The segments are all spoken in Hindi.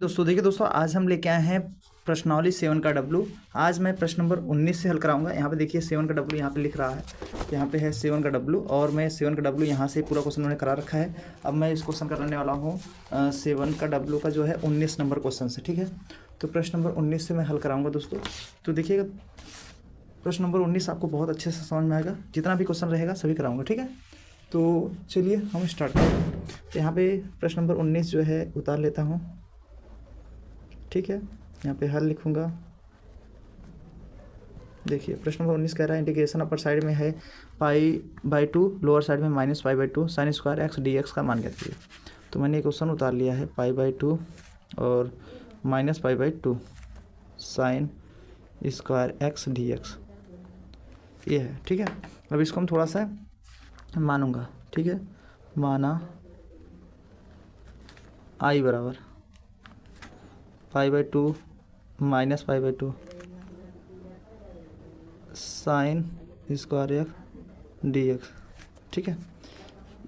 दोस्तों देखिए दोस्तों, आज हम लेके आए हैं प्रश्नावली 7 का डब्लू। आज मैं प्रश्न नंबर 19 से हल कराऊंगा। यहाँ पे देखिए 7 का डब्लू यहाँ पे लिख रहा है, यहाँ पे है 7 का डब्लू और मैं 7 का डब्लू यहाँ से पूरा क्वेश्चन मैंने करा रखा है। अब मैं इस क्वेश्चन कराने वाला हूँ 7 का डब्लू का जो है 19 नंबर क्वेश्चन से। ठीक है, तो प्रश्न नंबर 19 से मैं हल कराऊँगा दोस्तों। तो देखिएगा प्रश्न नंबर 19 आपको बहुत अच्छे से समझ में आएगा, जितना भी क्वेश्चन रहेगा सभी कराऊँगा। ठीक है, तो चलिए हम स्टार्ट करें। तो यहाँ पे प्रश्न नंबर 19 जो है उतार लेता हूँ। ठीक है, यहाँ पे हल लिखूँगा। देखिए प्रश्न नंबर 19 कह रहा है इंटीग्रेशन अपर साइड में है पाई/2, लोअर साइड में -पाई/2 sine square X D X का मान क्या है। तो मैंने एक क्वेश्चन उतार लिया है पाई/2 और -पाई/2 sine square X D X, ये है। ठीक है, अब इसको हम थोड़ा सा मानूंगा। ठीक है, माना आई बराबर पाई/2 -पाई/2 sine square X D X. ठीक है,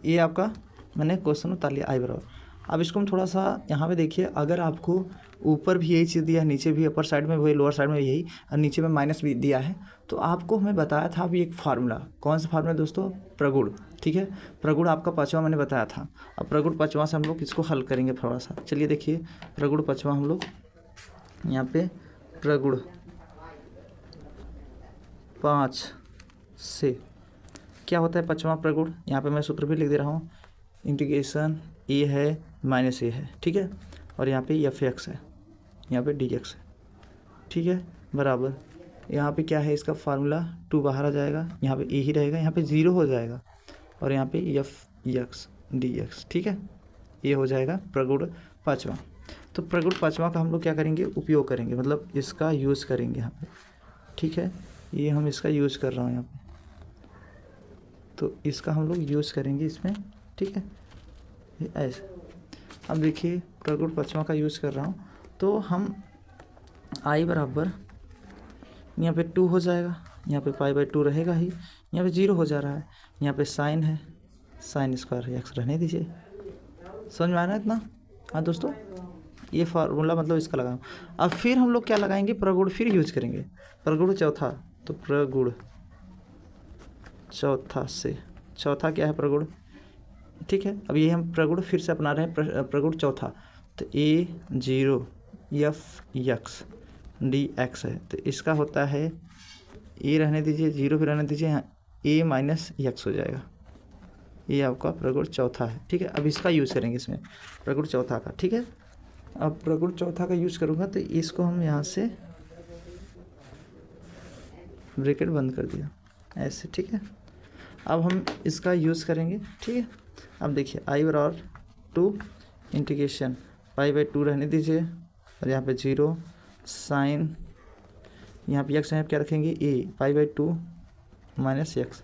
ये आपका मैंने क्वेश्चन उतार लिया आई बराबर। अब इसको हम थोड़ा सा यहाँ पे देखिए, अगर आपको ऊपर भी यही चीज़ दिया है, नीचे भी अपर साइड में वही, लोअर साइड में यही, और नीचे में माइनस भी दिया है, तो आपको हमें बताया था अभी एक फार्मूला। कौन सा फार्मूला दोस्तों? प्रगुण। ठीक है, प्रगुण आपका पाँचवा मैंने बताया था। अब प्रगुण पाँचवा से हम लोग इसको हल करेंगे थोड़ा सा। चलिए देखिए, प्रगुण पाँचवा हम लोग यहाँ पे प्रगुण 5 से क्या होता है पाँचवा प्रगुण, यहाँ पे मैं सूत्र भी लिख दे रहा हूँ। इंटीग्रेशन ए है माइनस ए है, ठीक है, और यहाँ पे एफ एक्स है, यहाँ पे डी एक्स है। ठीक है, बराबर यहाँ पे क्या है इसका फार्मूला, 2 बाहर आ जाएगा, यहाँ पे ए ही रहेगा, यहाँ पे 0 हो जाएगा, और यहाँ पे एफ एक्स डी एक्स। ठीक है, ये हो जाएगा प्रगुण पाँचवा। तो प्रगुण पाँचवा का हम लोग क्या करेंगे, उपयोग करेंगे, मतलब इसका यूज़ करेंगे यहाँ पे। ठीक है, ये हम इसका यूज़ कर रहा हूँ यहाँ पे, तो इसका हम लोग यूज़ करेंगे इसमें। ठीक है, ये ऐसे। अब देखिए प्रगुण पाँचवा का यूज़ कर रहा हूँ, तो हम आई बराबर यहाँ पे 2 हो जाएगा, यहाँ पे पाई/2 रहेगा ही, यहाँ पे 0 हो जा रहा है, यहाँ पे साइन है, साइन स्क्वायर एक्स रहने दीजिए। समझ में आना इतना? हाँ दोस्तों, ये फार्मूला मतलब इसका लगाऊँ। अब फिर हम लोग क्या लगाएंगे, प्रगुण फिर यूज करेंगे। प्रगुण चौथा, तो प्रगुण चौथा से, चौथा क्या है प्रगुण। ठीक है, अब ये हम प्रगुण फिर से अपना रहे हैं, प्रगुण चौथा। तो A0 F x D X है, तो इसका होता है ए रहने दीजिए, 0 भी रहने दीजिए, यहाँ A माइनस एक्स हो जाएगा। ये आपका प्रगुण चौथा है। ठीक है, अब इसका यूज़ करेंगे इसमें, प्रगुण चौथा का। ठीक है, अब प्रगुण चौथा का यूज़ करूँगा, तो इसको हम यहाँ से ब्रैकेट बंद कर दिया ऐसे। ठीक है, अब हम इसका यूज़ करेंगे। ठीक है, अब देखिए आई बराबर 2 इंटीग्रेशन पाई/2 रहने दीजिए, और यहाँ पे 0 साइन, यहाँ पे एक्स है, क्या रखेंगे ए पाई/2 माइनस एक्स,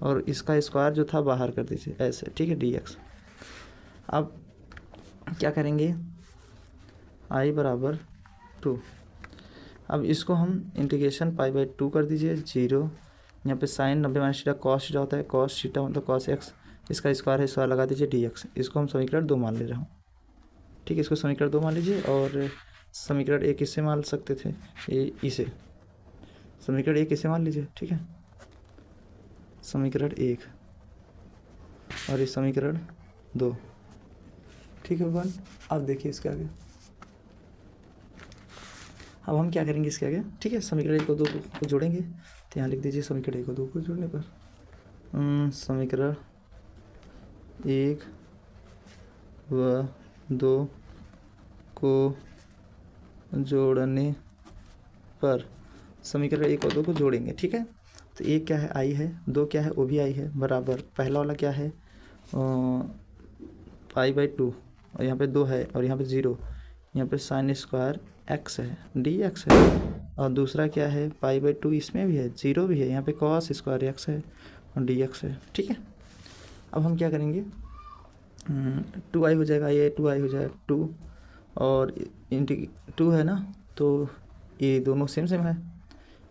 और इसका स्क्वायर जो था बाहर कर दीजिए ऐसे। ठीक है, डी एक्स। अब क्या करेंगे, आई बराबर 2, अब इसको हम इंटीग्रेशन पाई/2 कर दीजिए, 0, यहाँ पे sine 90 minus theta cos theta होता है, कॉस थीटा मतलब कॉस एक्स, इसका स्क्वायर है, स्क्वायर लगा दीजिए डी एक्स। इसको हम समीकरण 2 मान ले रहा हूँ। ठीक है, इसको समीकरण 2 मान लीजिए, और समीकरण 1 इससे मान सकते थे, ये इसे समीकरण 1 इसे मान लीजिए। ठीक है, समीकरण 1 और इस समीकरण 2। ठीक है वन। अब देखिए इसके आगे, अब हम क्या करेंगे इसके आगे। ठीक है, समीकरण 1 और 2 को जोड़ेंगे, तो यहाँ लिख दीजिए समीकरण 1 और 2 को जोड़ने पर, समीकरण 1 व 2 को जोड़ने पर, समीकरण 1 और 2 को जोड़ेंगे। ठीक है, तो 1 क्या है, आई है, 2 क्या है, वो भी आई है, बराबर पहला वाला क्या है पाई/2, और यहाँ पे 2 है, और यहाँ पे 0, यहाँ पे साइन स्क्वायर एक्स है, डी एक्स है, और दूसरा क्या है पाई/2, इसमें भी है, 0 भी है, यहाँ पे कॉस स्क्वायर एक्स है और डी एक्स है। ठीक है, अब हम क्या करेंगे, 2i हो जाएगा, ये 2i हो जाएगा 2, और 2 है ना, तो ये दोनों सेम सेम है,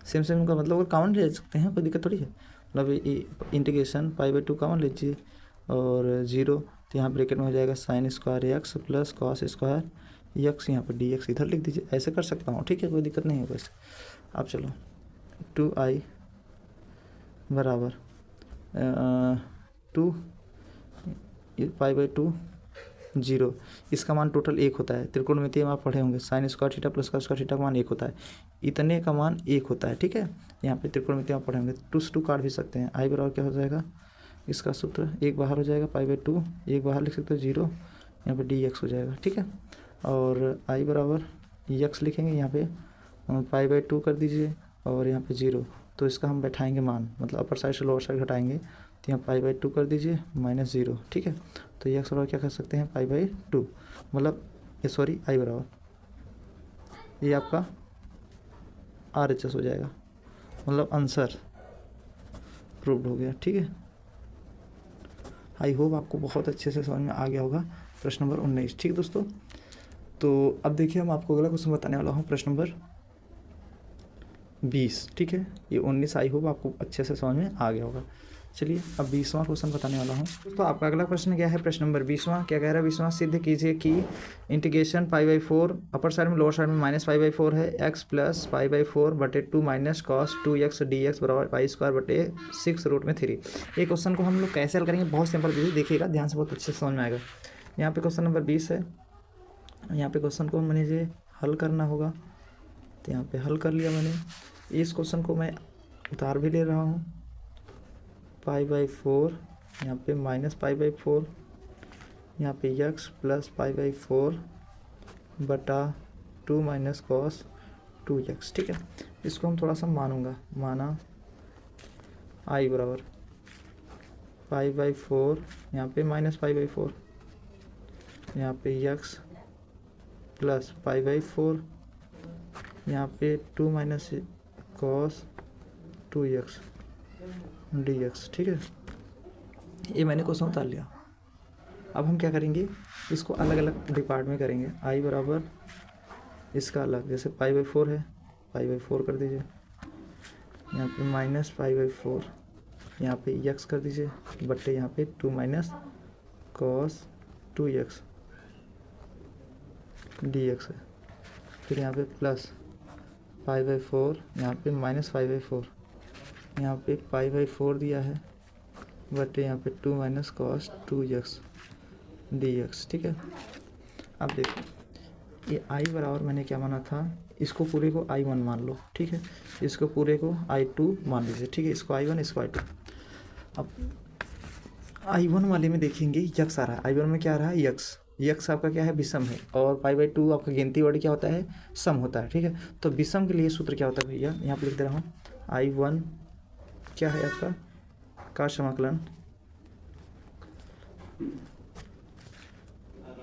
सेम सेम का मतलब कॉमन ले सकते हैं, कोई दिक्कत थोड़ी है। मतलब इंटीग्रेशन पाई/2 कॉमन लीजिए, और 0, तो यहाँ ब्रैकेट में हो जाएगा sign square x plus cos square x यहाँ पे डी एक्स इधर लिख दीजिए, ऐसे कर सकता हूँ, ठीक है, कोई दिक्कत नहीं है वैसे। अब चलो 2i बराबर 2 π/2 0, इसका मान टोटल 1 होता है। त्रिकोणमितीय में आप पढ़े होंगे साइन स्क्वायर थीटा प्लस का स्क्वायर थीटा का मान 1 होता है, इतने का मान 1 होता है, ठीक है। यहाँ पे त्रिकोणमितीय में आप पढ़े होंगे, 2 से 2 काट भी सकते हैं। आई बराबर क्या हो जाएगा, इसका सूत्र 1 बाहर हो जाएगा, π/2 1 बाहर लिख सकते हो 0, यहाँ पे डी एक्स हो जाएगा, ठीक है। और आई बराबर यक्स लिखेंगे, यहाँ पे π/2 कर दीजिए और यहाँ पे 0, तो इसका हम बैठाएंगे मान, मतलब अपर साइड से लोअर साइड घटाएंगे, तो यहाँ π/2 कर दीजिए -0, ठीक है। तो यक्स बराबर क्या कर सकते हैं, π/2, मतलब ये सॉरी आई बराबर ये आपका RHS हो जाएगा, मतलब आंसर प्रूव्ड हो गया, ठीक है। आई होप आपको बहुत अच्छे से समझ में आ गया होगा प्रश्न नंबर 19, ठीक है दोस्तों। तो अब देखिए हम आपको अगला क्वेश्चन बताने वाला हूँ, प्रश्न नंबर 20, ठीक है। ये 19 आई होप आपको अच्छे से समझ में आ गया होगा। चलिए अब 20वां क्वेश्चन बताने वाला हूँ। तो आपका अगला प्रश्न क्या है, प्रश्न नंबर 20वां क्या कह रहा है, 20वां सिद्ध कीजिए कि इंटीग्रेशन π/4 अपर साइड में लोअर साइड में -π/4 है, x plus π/4/2 minus cos 2x dx बराबर π² /6√3। ये क्वेश्चन को हम लोग कैसे हल करेंगे, बहुत सिंपल विधि, देखिएगा ध्यान से, बहुत अच्छे से समझ में आएगा। यहाँ पे क्वेश्चन नंबर 20 है, यहाँ पे क्वेश्चन को मुझे हल करना होगा, तो यहाँ पे हल कर लिया मैंने। इस क्वेश्चन को मैं उतार भी ले रहा हूँ, π/4 यहाँ पे -π/4, यहाँ पे x plus π/4/2 minus cos 2x, ठीक है। इसको हम थोड़ा सा माना i बराबर π/4 यहाँ पे -π/4, यहाँ पे x प्लस π/4 यहाँ पे 2 माइनस कॉस 2x dx, ठीक है। ये मैंने क्वेश्चन उतार लिया। अब हम क्या करेंगे, इसको अलग अलग डिपार्ट में करेंगे। आई बराबर इसका अलग, जैसे π/4 है, π/4 कर दीजिए, यहाँ पे -π/4, यहाँ पे x कर दीजिए, बट्टे यहाँ पे 2 माइनस कॉस 2x dx है, फिर यहाँ पे प्लस π/4, यहाँ पे -π/4, यहाँ पे π/4 दिया है, बट यहाँ पे 2 माइनस कॉस 2x dx, ठीक है। अब देखो ये i बराबर मैंने क्या माना था, इसको पूरे को i1 मान लो, ठीक है, इसको पूरे को i2 मान लीजिए, ठीक है, इसको i1 इसको i2। अब i1 वाले में देखेंगे यक्स आ रहा है, i1 में क्या आ रहा है, यक्स आपका क्या है, विषम है, और π/2 आपका गिनती वर्ड क्या होता है, सम होता है, ठीक है। तो विषम के लिए सूत्र क्या होता है भैया, यहाँ पे लिख दे रहा हूँ, i1 क्या है आपका का समाकलन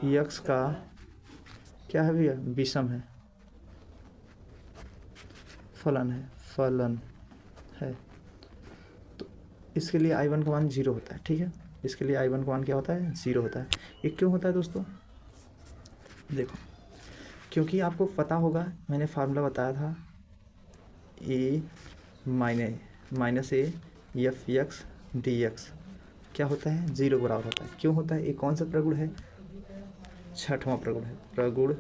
यक्स का क्या है भैया, विषम है, फलन है, तो इसके लिए i1 का मान 0 होता है, ठीक है। इसके लिए i1 का मान क्या होता है, 0 होता है। ये क्यों होता है दोस्तों, देखो, क्योंकि आपको पता होगा मैंने फार्मूला बताया था, a minus A F x D x क्या होता है, 0 बराबर होता है। क्यों होता है, ये कौन सा प्रगुण है, छठवां प्रगुण है, प्रगुण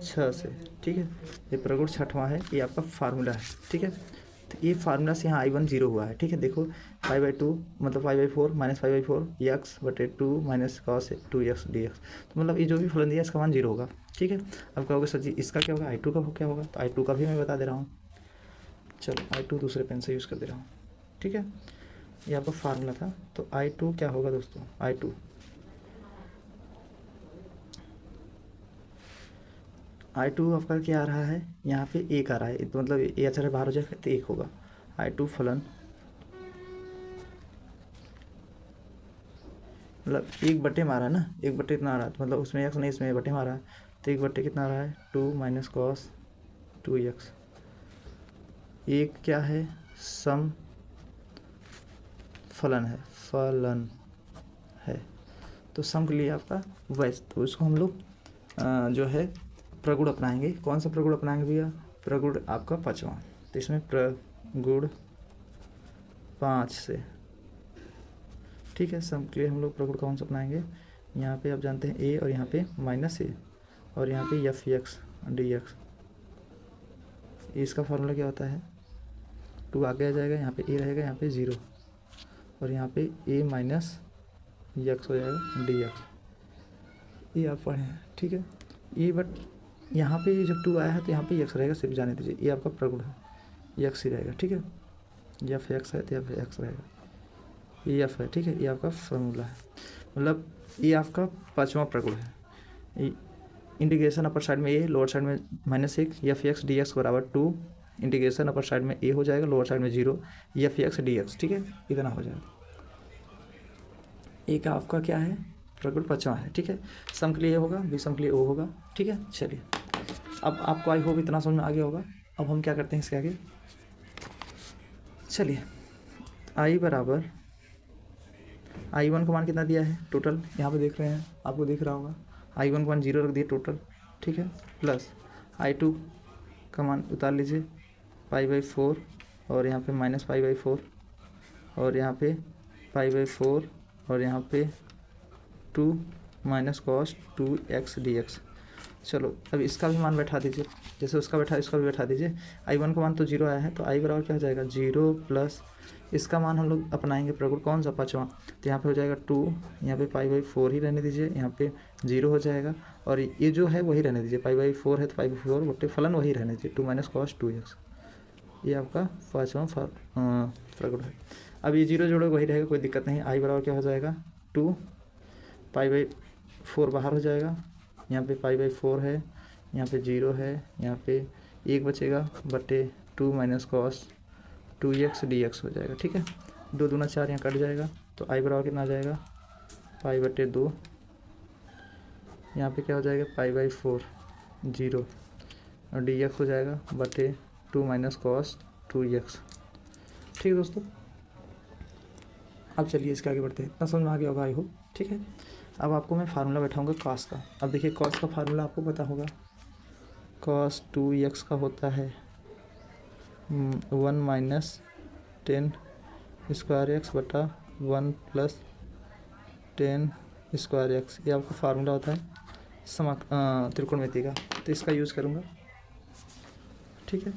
6 से, ठीक है, ये प्रगुण छठवां है, ये आपका फार्मूला है, ठीक है। तो ये फार्मूला से यहाँ i1 0 हुआ है, ठीक है। देखो π/2 मतलब π/4 minus π/4 x/2 minus cos 2x dx, तो मतलब ये जो भी फलन दिया इसका मान 0 होगा, ठीक है। अब कहोगे सर जी इसका क्या होगा, i2 का क्या होगा, तो i2 का भी मैं बता दे रहा हूँ, चलो i2 दूसरे पेन से यूज़ कर दे रहा हूँ, ठीक है। ये आपका फार्मूला था, तो i2 क्या होगा दोस्तों, i2 आपका क्या आ रहा है, यहाँ पे 1 आ रहा है, तो मतलब ये अच्छा बाहर हो जाएगा तो 1 होगा। i2 फलन मतलब 1/, मारा ना, 1/, कितना आ रहा है, तो मतलब उसमें x नहीं, इसमें बटे मारा है, तो 1/, कितना आ रहा है, 2 माइनस कॉस 2x। एक क्या है, सम फलन है, तो सम के लिए आपका वैस, तो इसको हम लोग जो है प्रगुण अपनाएंगे। कौन सा प्रगुण अपनाएंगे भैया, प्रगुण आपका 5वां, तो इसमें प्रगुण 5 से, ठीक है। सम के लिए हम लोग प्रगुण कौन सा अपनाएंगे, यहाँ पे आप जानते हैं ए और यहाँ पे माइनस ए और यहाँ पे एफ एक्स डी एक्स। इसका फॉर्मूला क्या होता है, 2 आगे आ जाएगा, यहाँ पे ए रहेगा, यहाँ पे 0 और यहाँ पे ए माइनस एक्स हो जाएगा डी एक्स। ये आप पढ़े हैं, ठीक है। ये बट यहाँ पे जब 2 आया है तो यहाँ पे एक्स रहेगा, सिर्फ जाने दीजिए, ये आपका प्रगुण है, एक्स ही रहेगा, ठीक है। एफ एक्स है तो एफ एक्स रहेगा, ये एफ है, ठीक है। ये आपका फार्मूला है, मतलब ये आपका 5वां प्रगुण है। इंटीग्रेशन अपर साइड में ए, लोअर साइड में -1, एफ एक्स डी एक्स बराबर 2, इंटीग्रेशन अपर साइड में ए हो जाएगा, लोअर साइड में 0, एफ एक्स डी एक्स, ठीक है। इतना हो जाएगा। ए का आपका क्या है, प्रगुण 5वां है, ठीक है। सम के लिए होगा, विषम के लिए ओ होगा, ठीक है। चलिए अब आपको आई होप इतना समझ में आ गया होगा। अब हम क्या करते हैं इसके आगे, चलिए आई बराबर I1 का मान कितना दिया है टोटल, यहाँ पे देख रहे हैं, आपको दिख रहा होगा। I1 का मान 0 रख दिया टोटल, ठीक है, प्लस I2 का मान उतार लीजिए π/4 और यहाँ पे -π/4 और यहाँ पे π/4 और यहाँ पे 2 माइनस cos 2x dx। चलो अब इसका भी मान बैठा दीजिए, जैसे उसका बैठा इसका भी बैठा दीजिए। I1 का मान तो 0 आया है, तो I बराबर क्या हो जाएगा 0 प्लस इसका मान हम लोग अपनाएंगे प्रगुण कौन सा, 5वां, तो यहाँ पे हो जाएगा 2, यहाँ पे π/4 ही रहने दीजिए, यहाँ पे 0 हो जाएगा और ये जो है वही रहने दीजिए, π/4 है तो π/4 बट्टे फलन वही रहने दीजिए, 2 माइनस cos 2x। ये आपका 5वां प्रगुण है। अब ये 0 जोड़ो वही रहेगा, कोई दिक्कत नहीं। I बराबर क्या हो जाएगा 2, π/4 बाहर हो जाएगा, यहाँ पे π/4 है, यहाँ पे 0 है, यहाँ पे 1 बचेगा बटे 2 माइनस cos 2x dx हो जाएगा, ठीक है। 2 दूना 4 यहाँ कट जाएगा, तो I बराबर कितना आ जाएगा π/2, यहाँ पे क्या हो जाएगा π/4 0 और dx हो जाएगा बटे 2 माइनस cos 2x, ठीक है दोस्तों। अब चलिए इसके आगे बढ़ते हैं, इतना समझ में आ गया होगा आई होप, ठीक है। अब आपको मैं फार्मूला बैठाऊंगा cos का। अब देखिए cos का फार्मूला आपको पता होगा, cos 2x का होता है 1 माइनस 10 स्क्वायर एक्स बटा 1 प्लस 10 स्क्वायर एक्स। ये आपका फार्मूला होता है त्रिकोणमिति का, तो इसका यूज़ करूँगा, ठीक है।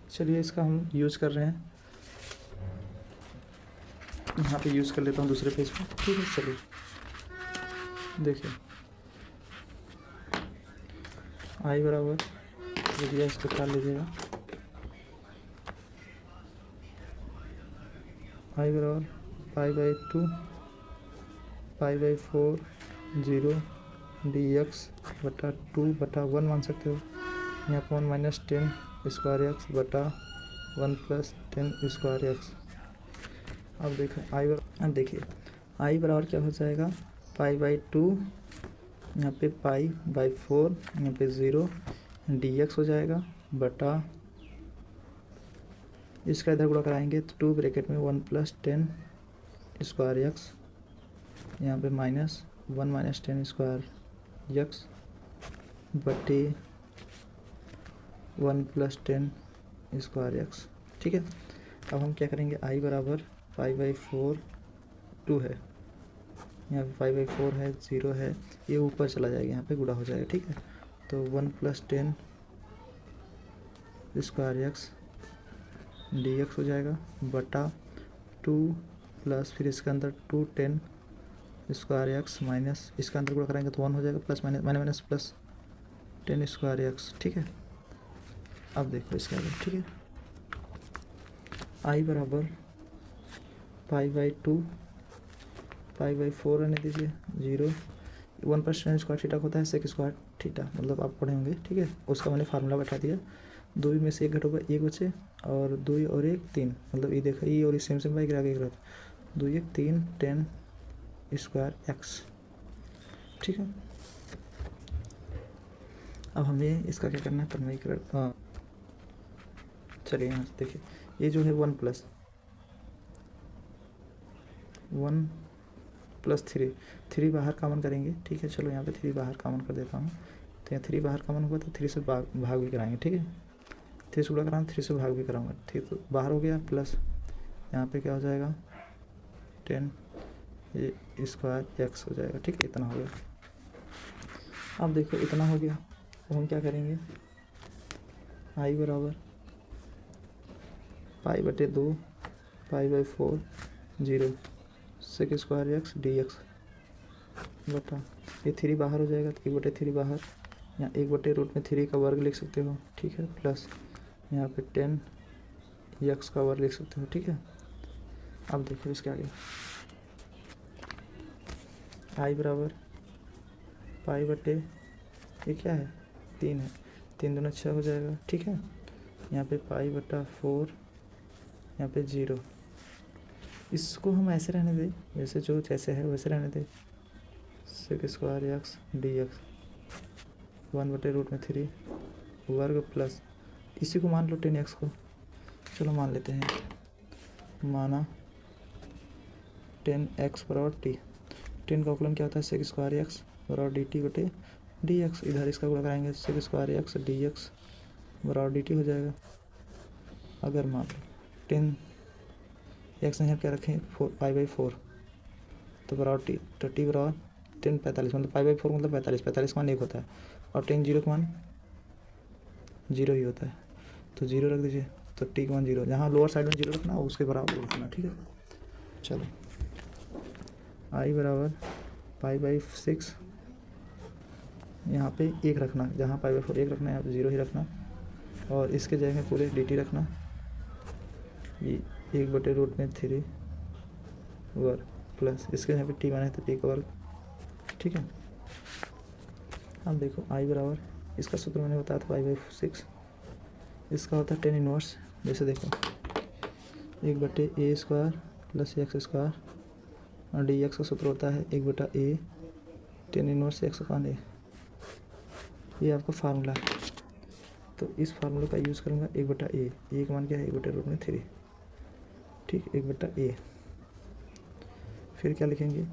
चलिए इसका हम यूज़ कर रहे हैं, यहाँ पे यूज़ कर लेता हूँ दूसरे पेज पे, ठीक है। चलिए देखिए I बराबर दिया, इसको निकाल लीजिएगा, I बराबर π/2 π/4 0 dx बटा 2 बटा 1 मान सकते हो, यहाँ पर 1 माइनस 10 स्क्वायर एक्स बटा 1 प्लस 10 स्क्वायर एक्स। अब देखिए I बराबर क्या हो जाएगा π/2, यहाँ पे π/4, यहाँ पे 0 dx हो जाएगा बटा, इसका इधर गुणा कराएंगे तो 2 ब्रैकेट में 1 प्लस 10 स्क्वायर एक्स, यहाँ पे माइनस 1 माइनस 10 स्क्वायर एक्स बटे 1 प्लस 10 स्क्वायर एक्स, ठीक है। अब हम क्या करेंगे, I बराबर π/4 2 है, यहाँ पे π/4 है, 0 है, ये ऊपर चला जाएगा, यहाँ पे गुणा हो जाएगा, ठीक है। तो 1 प्लस 10 स्क्वायर एक्स dx हो जाएगा बटा 2 प्लस फिर इसके अंदर 2 10 स्क्वायर एक्स माइनस इसके अंदर गुणा कराएंगे तो 1 हो जाएगा, plus minus minus plus 10 square x, ठीक है। अब देखो इसके आगे, ठीक है। I बराबर π/2 π/4 रहने दीजिए, 0 1 प्लस 10 स्क्वायर थीटा होता है सेक स्क्वायर थीटा, मतलब आप पढ़े होंगे, ठीक है। उसका मैंने फार्मूला बैठा दिया, 2 में से 1 घटोगा 1 बचे और 2 और 1 3, मतलब ये देखा ये और ये सेम बाई आगे एक रहता, 2 1 3 10 स्क्वायर एक्स, ठीक है। अब हमें इसका क्या करना है, परमीकरण, चलिए यहाँ से देखिए ये जो है 1 प्लस 3 बाहर कॉमन करेंगे, ठीक है। चलो यहाँ पे 3 बाहर कॉमन कर देता हूँ, तो यहाँ 3 बाहर कॉमन हुआ तो 3 से भाग भी कराएंगे, ठीक है। 3 से गुणा कराऊंगा, 3 से भाग भी कराऊंगा, ठीक, तो बाहर हो गया, प्लस यहाँ पे क्या हो जाएगा 10, ये स्क्वायर एक्स हो जाएगा। ठीक है, इतना हो गया। अब देखो इतना हो गया, तो हम क्या करेंगे, आई बराबर पाई बटे 2 pi by 4 0 sec square X D X बटा ये 3 बाहर हो जाएगा, तो 1/3 बाहर, यहाँ 1/√3 का वर्ग लिख सकते हो। ठीक है, प्लस यहाँ पे 10 एक्स का वर्ग लिख सकते हो। ठीक है, अब देखो इसके आगे आई बराबर पाई बटे ये क्या है 3 है, 3 दूना 6 हो जाएगा। ठीक है, यहाँ पे पाई बटा 4, यहाँ पे 0, इसको हम ऐसे रहने दें, वैसे जो जैसे है वैसे रहने दें। Sec square X D X 1/√3 वर्ग प्लस इसी को मान लो 10x को, चलो मान लेते हैं, माना 10x बराबर टी। 10 का अवकलन क्या होता है, सेक स्क्वायर एक्स बराबर डी टी बटे डी एक्स, इधर इसका गुणा कराएंगे, sec square X D X बराबर डी टी हो जाएगा। अगर मान लो 10 एक्स यहाँ क्या रखें 4 पाई बाई 4 तो बराबर टी, तो टी बराबर 10 45, मतलब पाई बाई 4 मतलब 45, 45 का मान 1 होता है, और 10 0 का मान 0 ही होता है, तो 0 रख दीजिए, तो टी का मान 0, जहाँ लोअर साइड में 0 रखना उसके बराबर रखना। ठीक है, चलो आई बराबर पाई बाई 6, यहाँ पे 1 रखना, जहाँ पाई बाई 4 1 रखना है, यहाँ पे 0 ही रखना, और इसके जगह पूरे डी टी रखना, ये 1/√3 वर्ग प्लस इसके यहाँ पे टी माना है तो टी का वर्ग। ठीक है, अब देखो आई बराबर, इसका सूत्र मैंने बताया था पाई बाई 6, इसका होता है 10 इनवर्स। जैसे देखो 1/a square plus x square, और डी एक्स का सूत्र होता है 1/a 10 इनवर्स एक्स अपान ए, ये आपका फार्मूला है। तो इस फार्मूले का यूज़ करूँगा 1/a, ए का मान क्या है 1/√3। ठीक, 1/a, फिर क्या लिखेंगे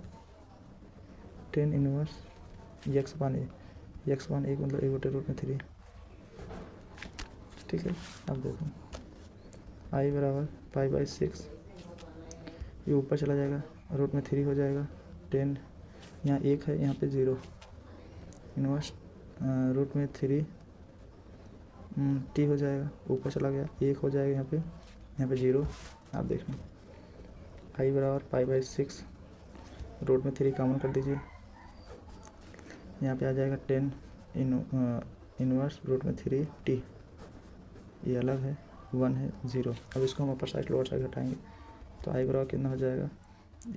10 इनवर्स एक्स अपान ए, एक्स अपान ए मतलब 1/√3। ठीक है, अब देखो आई बराबर पाई बाई 6, ये ऊपर चला जाएगा, √3 हो जाएगा, 10 यहाँ 1 है, यहाँ पे 0 इनवर्स √3 टी हो जाएगा, ऊपर चला गया 1 हो जाएगा, यहाँ पे 0। आप देखना आई बराबर पाई बाई 6 √3 कॉमन कर दीजिए, यहाँ पे आ जाएगा 10 इनवर्स √3 टी, ये अलग है, 1 है 0। अब इसको हम अपर साइड लोअर साइड हटाएंगे, तो आई बराबर कितना हो जाएगा,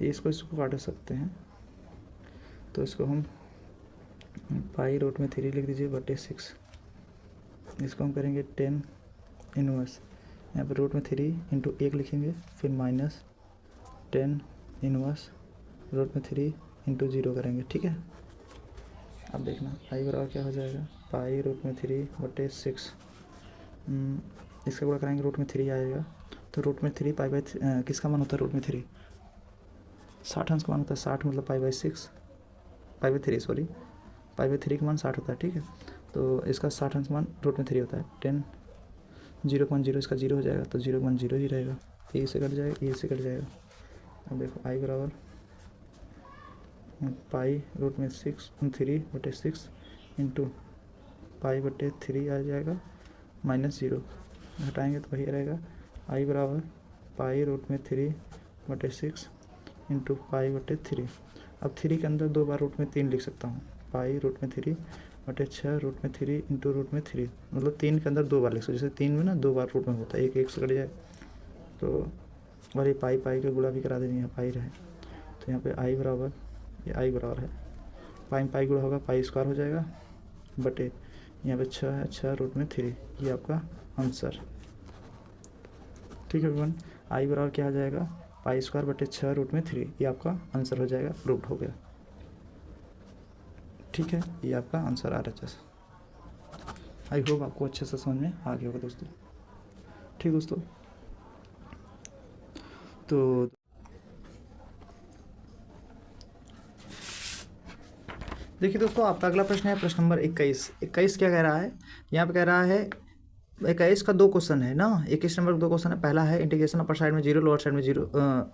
इसको काट सकते हैं, तो इसको हम पाई √3 लिख दीजिए बटे 6, इसको हम करेंगे 10 इनवर्स, यहाँ पे √3 इंटू 1 लिखेंगे, फिर माइनस 10 इनवर्स √3 इंटू 0 करेंगे। ठीक है, अब देखना आई बराबर क्या हो जाएगा, पाई √3 बटे 6, इसका गुणा कराएंगे √3 आएगा, तो √3 पाई बाई किसका मान होता है √3 60 अंश का मान होता है, 60 मतलब pi by 6 pi by 3 sorry pi by 3 का मान 60 होता है। ठीक है, तो इसका 60 अंश मान √3 होता है, 10 0 का मान 0, इसका 0 हो जाएगा, तो 0 का मान 0 ही रहेगा, ए से कट जाएगा, ए से कट जाएगा। अब देखो आई बराबर पाई √3 बटे 6 इंटू पाई बटे 3 आ जाएगा, माइनस 0 हटाएंगे तो वही रहेगा, आई बराबर पाई √3 बटे 6 इंटू पाई बटे 3। अब 3 के अंदर 2 बार √3 लिख सकता हूँ, पाई √3 बटे 6 √3 इंटू √3, मतलब 3 के अंदर 2 बार लिख सकते, जैसे 3 में ना 2 बार रूट में होता है, एक से कट जाए, तो और ये पाई के गुणा भी करा देंगे, यहाँ पाई रहे, तो यहाँ पे आई बराबर, ये आई बराबर है पाई गुणा होगा पाई स्क्वायर हो जाएगा, बटे यहाँ पे 6 है, 6 √3, ये आपका आंसर। ठीक है एवरीवन, आई बराबर क्या आ जाएगा, पाई स्क्वायर बटे 6 √3, ये आपका आंसर हो जाएगा, प्रूव्ड हो गया। ठीक है, ये आपका आंसर आ रहा है। आई होप आपको अच्छे से समझ में आ गया होगा दोस्तों। ठीक दोस्तों, तो देखिए दोस्तों, आपका अगला प्रश्न है प्रश्न नंबर 21। 21 क्या कह रहा है, यहाँ पे कह रहा है 21 का 2 क्वेश्चन है ना, 21 नंबर का 2 क्वेश्चन है। पहला है इंटीग्रेशन अपर साइड में 0, लोअर साइड में 0,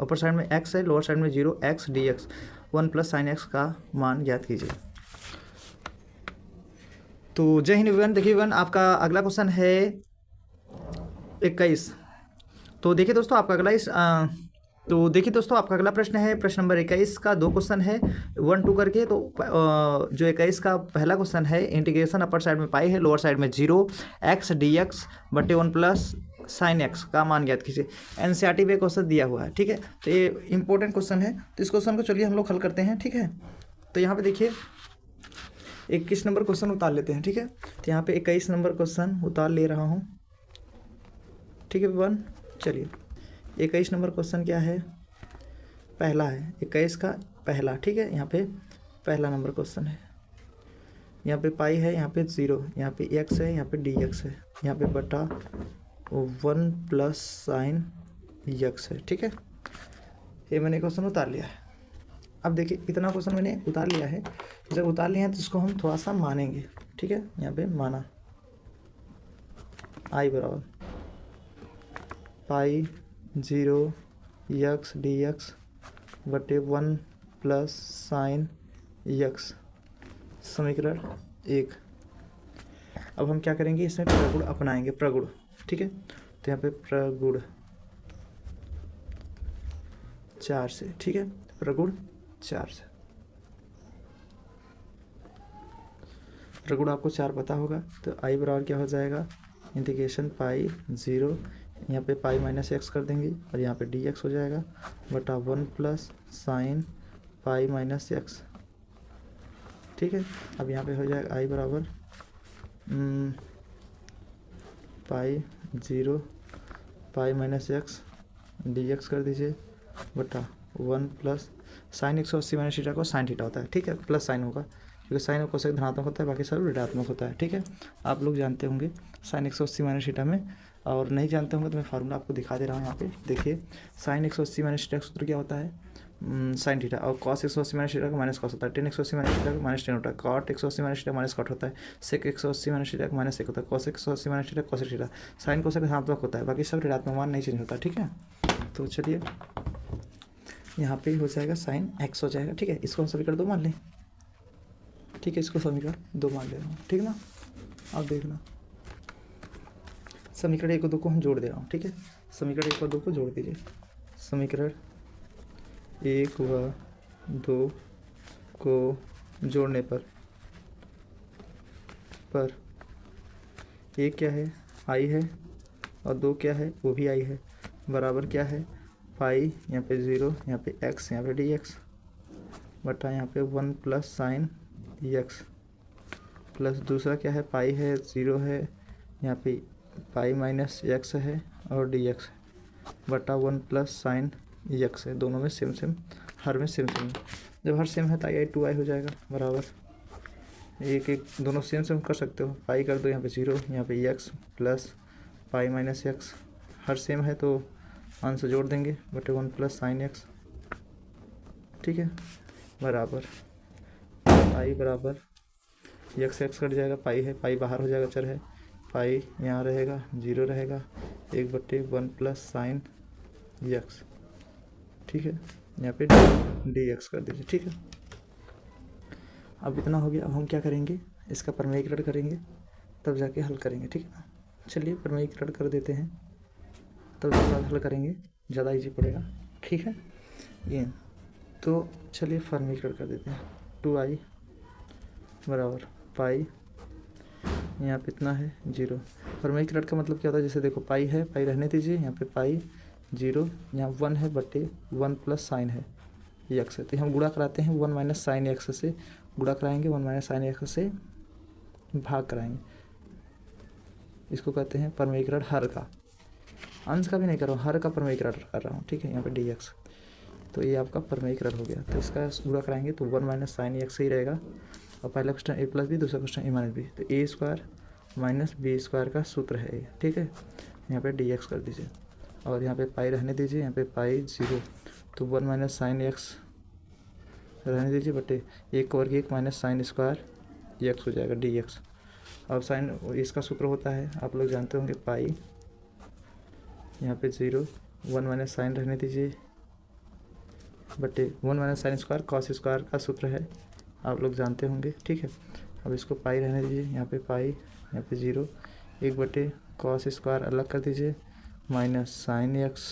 अपर साइड में x है, लोअर साइड में 0, x dx 1 plus sign x का मान ज्ञात कीजिए। तो जय हिंद एवरीवन। देखिए एवरीवन, आपका अगला क्वेश्चन है 21। तो देखिए दोस्तों आपका अगला प्रश्न है, प्रश्न नंबर 21 का 2 क्वेश्चन है 1 2 करके। तो जो 21 का पहला क्वेश्चन है, इंटीग्रेशन अपर साइड में पाई है, लोअर साइड में 0, x dx बटे 1 प्लस साइन x का मान ज्ञात कीजिए। एनसीईआरटी में क्वेश्चन दिया हुआ है, ठीक है। तो ये इंपॉर्टेंट क्वेश्चन है, तो इस क्वेश्चन को चलिए हम लोग हल करते हैं, ठीक है। तो यहाँ पे देखिए 21 नंबर क्वेश्चन उतार लेते हैं, ठीक है। तो यहाँ पे 21 नंबर क्वेश्चन उतार ले रहा हूँ, ठीक है वन। चलिए 21 नंबर क्वेश्चन क्या है, पहला है 21 का पहला, ठीक है। यहाँ पे पहला नंबर क्वेश्चन है, यहाँ पे पाई है, यहाँ पे 0, यहाँ पे x है, यहाँ पे dx है, यहाँ पे बटा 1 प्लस साइन x है, ठीक है। ये मैंने क्वेश्चन उतार लिया है। अब देखिए इतना क्वेश्चन मैंने उतार लिया है, जब उतार लिया है तो इसको हम थोड़ा सा मानेंगे, ठीक है। यहाँ पे माना i बराबर पाई 0 x dx बटे 1 प्लस साइन x, समीकरण 1। अब हम क्या करेंगे, इसमें प्रगुण अपनाएंगे, प्रगुण, ठीक है। तो यहाँ पे प्रगुण 4 से, ठीक है, प्रगुण 4 से। प्रगुण आपको 4 पता होगा, तो i बराबर क्या हो जाएगा, इंटीग्रेशन पाई 0, यहाँ पे पाई माइनस x कर देंगे और यहाँ पे dx हो जाएगा बटा 1 plus sine pi minus x, ठीक है। अब यहाँ पे हो जाएगा i बराबर पाई 0 पाई माइनस x dx कर दीजिए बटा 1 प्लस साइन 180 माइनस थीटा को साइन थीटा होता है, ठीक है, प्लस साइन होगा क्योंकि साइन कोसेक धनात्मक होता है, बाकी सब ऋणात्मक होता है, ठीक है। आप लोग जानते होंगे साइन 180 माइनस थीटा में, और नहीं जानते होंगे तो मैं फार्मूला आपको दिखा दे रहा हूँ। यहाँ पे देखिए साइन 180 माइनस थीटा का सूत्र क्या होता है, साइन थीटा, और कॉस 180 माइनस थीटा का माइनस कॉस होता है, टेन 180 माइनस थीटा का माइनस टेन होता है, cot 180 minus theta minus cot होता है, सेक 180 माइनस थीटा का माइनस सेक होता है, cos 180 minus theta cos theta, sine cosec धनात्मक होता है, बाकी सब ऋणात्मक मान नहीं चेंज होता, ठीक है। तो चलिए यहाँ पे हो जाएगा साइन x हो जाएगा, ठीक है। इसको हम समीकरण 2 मान लें, ठीक है, इसको समीकरण 2 मान ले रहा हूँ, ठीक ना। आप देखना समीकरण 1 और 2 को हम जोड़ दे रहा हूँ, ठीक है। समीकरण 1 और 2 को जोड़ दीजिए, समीकरण 1 व 2 को जोड़ने पर एक क्या है, i है, और 2 क्या है, वो भी i है, बराबर क्या है, पाई यहाँ पे 0, यहाँ पे x, यहाँ पे dx बटा यहाँ पे 1 प्लस साइन x, प्लस दूसरा क्या है, पाई है 0 है, यहाँ पे पाई माइनस x है और dx बटा 1 प्लस साइन x है। दोनों में सेम सेम, हर में सेम सेम, जब हर सेम है तो i 2i हो जाएगा बराबर एक एक, दोनों सेम सेम कर सकते हो, पाई कर दो, यहाँ पे 0, यहाँ पे x plus pi minus x, हर सेम है तो आंसर जोड़ देंगे बटे 1 प्लस साइन x, ठीक है, बराबर पाई बराबर x कट जाएगा, पाई है, पाई बाहर हो जाएगा, चर है, पाई यहाँ रहेगा, 0 रहेगा, 1 बटे 1 प्लस साइन x, ठीक है, यहाँ पे dx कर दीजिए, ठीक है। अब इतना हो गया। अब हम क्या करेंगे, इसका प्रमेयीकरण करेंगे तब जाके हल करेंगे, ठीक है ना। चलिए प्रमेयीकरण कर देते हैं, तब तो हल करेंगे, ज़्यादा इजी पड़ेगा, ठीक है। ये तो चलिए फॉर्मीकरण कर देते हैं, 2i बराबर पाई, यहाँ पे इतना है 0। फॉर्मीकरण का मतलब क्या होता है, जैसे देखो पाई है, पाई रहने दीजिए, यहाँ पे पाई 0, यहाँ 1 है बटे 1 प्लस साइन है x है, तो हम गुणा कराते हैं 1 माइनस साइन x से, गुणा कराएंगे 1 माइनस साइन x से भाग कराएंगे, इसको कहते हैं प्रमेयीकरण हर का, अंश का भी नहीं कर रहा हूँ, हर का प्रमेयीकरण कर रहा हूँ, ठीक है। यहाँ पे dx, तो ये आपका प्रमेयीकरण हो गया। तो इसका गुणा कराएंगे तो 1 माइनस साइन x ही रहेगा, और पहला क्वेश्चन a प्लस बी, दूसरा क्वेश्चन a माइनस बी, तो a square minus B square का सूत्र है ये, ठीक है। यहाँ पे dx कर दीजिए और यहाँ पे पाई रहने दीजिए, यहाँ पे पाई 0, तो 1 माइनस साइन x रहने दीजिए बटे 1 वर्ग 1 माइनस साइन स्क्वायर x हो जाएगा dx, अब साइन इसका सूत्र होता है, आप लोग जानते होंगे, पाई, यहाँ पे 0, 1 माइनस साइन रहने दीजिए बटे 1 minus sine square cos square का सूत्र है, आप लोग जानते होंगे, ठीक है। अब इसको पाई रहने दीजिए, यहाँ पे पाई, यहाँ पे 0, 1 बटे कॉस स्क्वायर अलग कर दीजिए माइनस साइन एक्स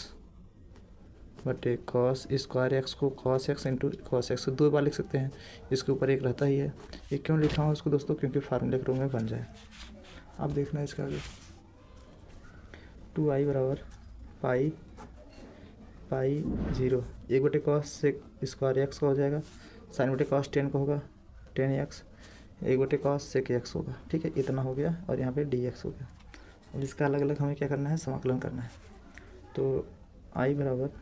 बटे कॉस स्क्वायर एक्स को cos x into cos x 2 बार लिख सकते हैं, इसके ऊपर एक रहता ही है। ये क्यों लिखा हूँ इसको दोस्तों, क्योंकि फार्मूले के रूप में बन जाए। अब देखना है इसका आगे, 2i बराबर पाई पाई 0, 1 बटे कॉस सेक स्क्वायर एक्स का हो जाएगा, साइन बटे कॉस 10 का होगा 10x, 1 बटे कॉस सेक एक्स होगा, ठीक है। इतना हो गया और यहाँ पे dx हो गया। अब इसका अलग अलग हमें क्या करना है, समाकलन करना है। तो i बराबर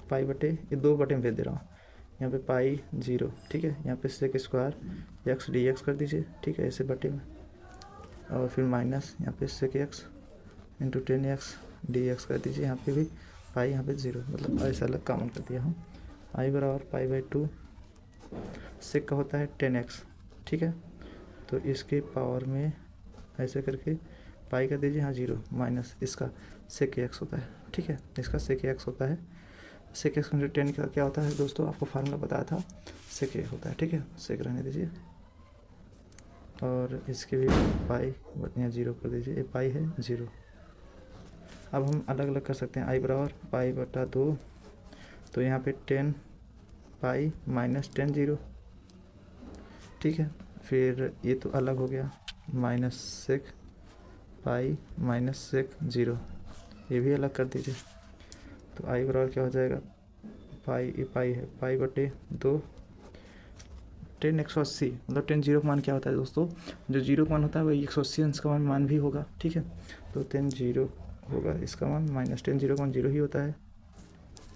पाई बटे, ये 2 बटे में भेज दे रहा हूँ, यहाँ पे पाई 0, ठीक है। यहाँ पे सेक स्क्वायर एक्स dx कर दीजिए, ठीक है, ऐसे बटे में, और फिर माइनस यहाँ पे sec X into 10x dx कर दीजिए, यहाँ पे भी पाई, यहाँ पे 0, मतलब ऐसा अलग कॉमन कर दिया हूँ। i बराबर पाई बाई 2, सेक का होता है 10x, ठीक है। तो इसके पावर में ऐसे करके पाई कर दीजिए, हाँ 0 माइनस इसका सेक एक्स होता है, ठीक है। इसका सेक एक्स होता है, सेक एक्स इंटू 10 का क्या होता है दोस्तों, आपको फार्मूला बताया था, सेक एक्स होता है, ठीक है। सेक रहने दीजिए और इसके भी पाई यहाँ 0 कर दीजिए, ये पाई है 0। अब हम अलग अलग कर सकते हैं, i बराबर पाई बटा 2, तो यहाँ पे 10 पाई माइनस 10 0, ठीक है। फिर ये तो अलग हो गया, minus sec pi minus sec 0, ये भी अलग कर दीजिए। तो i बराबर क्या हो जाएगा, पाई, ये पाई है, पाई बटे 2 10 180, मतलब 10 0 का मान क्या होता है दोस्तों, जो 0 का मान होता है वही 180 अंश का मान भी होगा, ठीक है। तो 10 0 होगा इसका मान, माइनस 10 0 का मान 0 ही होता है,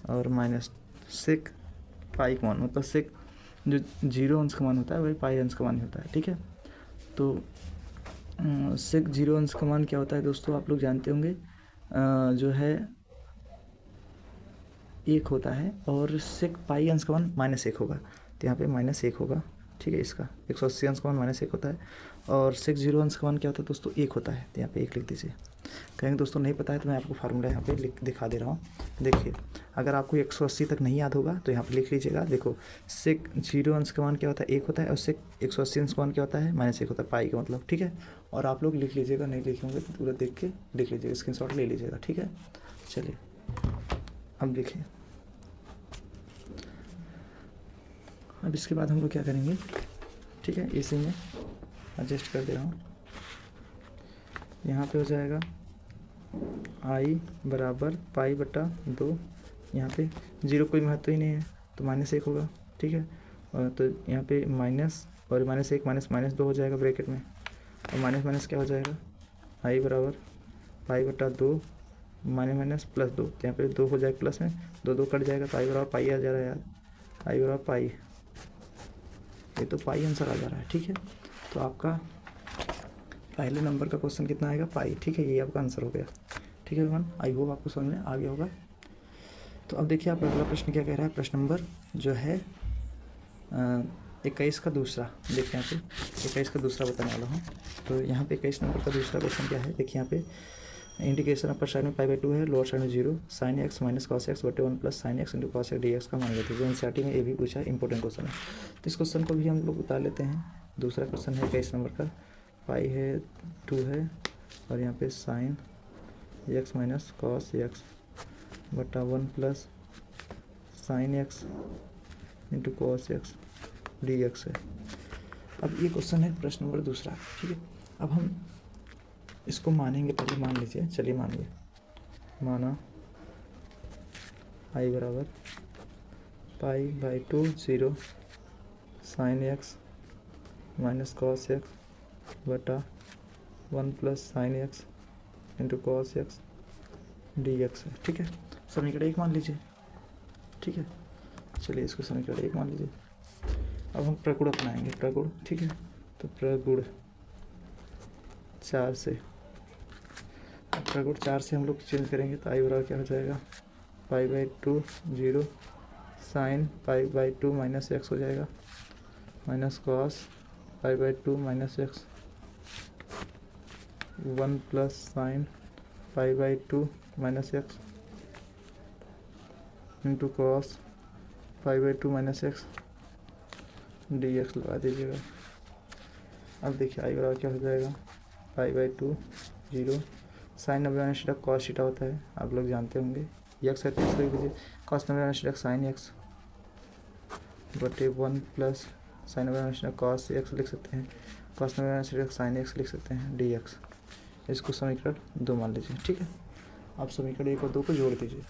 और माइनस सेक पाई का मान, मतलब सेक जो 0 अंश का मान होता है वही पाई अंश का मान होता है, ठीक है। तो सेक 0 अंश का मान क्या होता है दोस्तों, आप लोग जानते होंगे, जो है 1 होता है, और सेक पाई अंश का मान -1 होगा, तो यहाँ पे -1 होगा, ठीक है। इसका 180 अंश का मान -1 होता है, और सेक 0 अंश का मान क्या होता है दोस्तों, 1 होता है, तो यहाँ पे 1 लिख दीजिए। कहेंगे दोस्तों नहीं पता है, तो मैं आपको फार्मूला यहाँ पे दिखा दे रहा हूँ। देखिए, अगर आपको 180 तक नहीं याद होगा तो यहाँ पे लिख लीजिएगा। देखो, सेक 0 अंश का मान क्या होता है, 1 होता है, और सेक 180 अंश का मान क्या होता है, -1 होता है, पाई का मतलब, ठीक है। और आप लोग लिख लीजिएगा, नहीं लिखे होंगे तो पूरा देख के लिख लीजिएगा, स्क्रीनशॉट ले लीजिएगा, ठीक है। चलिए अब देखिए, अब इसके बाद हम लोग क्या करेंगे, ठीक है, इसी में एडजस्ट कर दे रहा हूँ। यहाँ पे हो जाएगा i बराबर पाई बटा 2, यहाँ पे 0 कोई महत्व ही नहीं है, तो -1 होगा, ठीक है। और तो यहाँ पे माइनस और -1 माइनस 2 हो जाएगा ब्रैकेट में, और माइनस क्या हो जाएगा, i बराबर पाई बटा 2 माइनस प्लस 2, तो यहाँ पे 2 हो जाएगा प्लस में, 2 कट जाएगा, तो i बराबर पाई आ जा रहा है यार, i बराबर पाई, ये तो पाई आंसर आ जा रहा है, ठीक है। तो आपका पहले नंबर का क्वेश्चन कितना आएगा, पाई, ठीक है, ये आपका आंसर हो गया, ठीक है एवरीवन। आई होप आपको समझ में आ गया होगा। तो अब देखिए आप अगला प्रश्न क्या कह रहा है, प्रश्न नंबर जो है 21 का दूसरा, देखिए यहाँ पे 21 का दूसरा बताने वाला हूँ। तो यहाँ पे 21 नंबर का दूसरा क्वेश्चन क्या है, देखिए यहाँ पे इंटीग्रेशन अपर साइड में पाई बाई 2 है, लोअर साइड में 0, sine x minus cos x बटे 1 plus sine x into cos x dx का मान लेते हैं। एनसीईआरटी में ये भी पूछा, इंपॉर्टेंट क्वेश्चन है, तो इस क्वेश्चन को भी हम लोग उतार लेते हैं। दूसरा क्वेश्चन है 21 नंबर का, पाई है 2 है, और यहाँ पे sine x minus cos x बटा 1 plus sine x into cos x dx है। अब ये क्वेश्चन है प्रश्न नंबर दूसरा, ठीक है। अब हम इसको मानेंगे, पहले मान लीजिए, चलिए मानिए, माना i बराबर pi by 2 0 sine x minus cos x बटा 1 plus sine x into cos x dx है, ठीक है। समीकरण 1 मान लीजिए, ठीक है। चलिए इसको समीकरण 1 मान लीजिए। अब हम प्रगुण अपनाएंगे, प्रगुण, ठीक है। तो प्रगुण 4 से, प्रगुण 4 से हम लोग चेंज करेंगे, तो आई बराबर क्या हो जाएगा, pi by 2 0 sine pi by 2 minus X हो जाएगा, minus cos pi by 2 minus X 1 plus sine pi by 2 minus X into cos pi by 2 minus X D X लगा दीजिएगा। अब देखिए आई बराबर क्या हो जाएगा, pi by 2 0 sine 90 minus theta cos theta होता है, आप लोग जानते होंगे। एक्स है तो इसको लिख दीजिए, cos 90 minus theta sine x बटे 1 plus sign 90 minus theta cos x लिख सकते हैं, cos 90 minus theta sine x लिख सकते हैं डी एक्स। इसको समीकरण 2 मान लीजिए, ठीक है। आप समीकरण 1 और 2 को जोड़ दीजिए।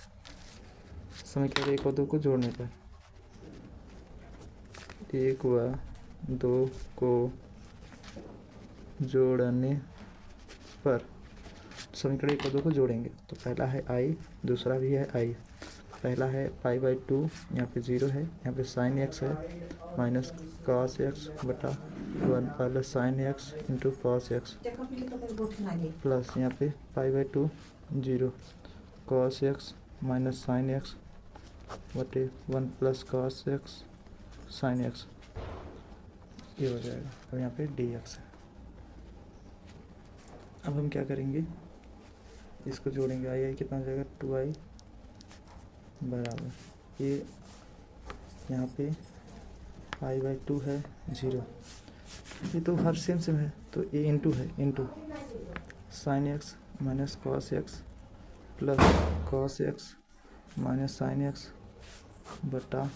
समीकरण 1 और 2 को जोड़ने पर 1 व 2 को जोड़ने पर समीकरण 1 और 2 को जोड़ेंगे तो पहला है आई, दूसरा भी है आई। पहला है पाई बाई 2, यहाँ पे 0 है, यहाँ पे साइन एक्स है माइनस कॉस एक्स बटा 1 plus sine x into cos x plus यहाँ पे पाई by 2 0 cos x minus sine x बटे 1 plus cos x sine x, ये हो जाएगा। और यहाँ पे डी एक्स है। अब हम क्या करेंगे, इसको जोड़ेंगे, आई आई कितना हो जाएगा 2i बराबर ये यहाँ पे पाई बाई 2 है 0, ये तो हर सेम सेम है तो ए इंटू है into sine x minus cos x plus cos x minus sine x बटा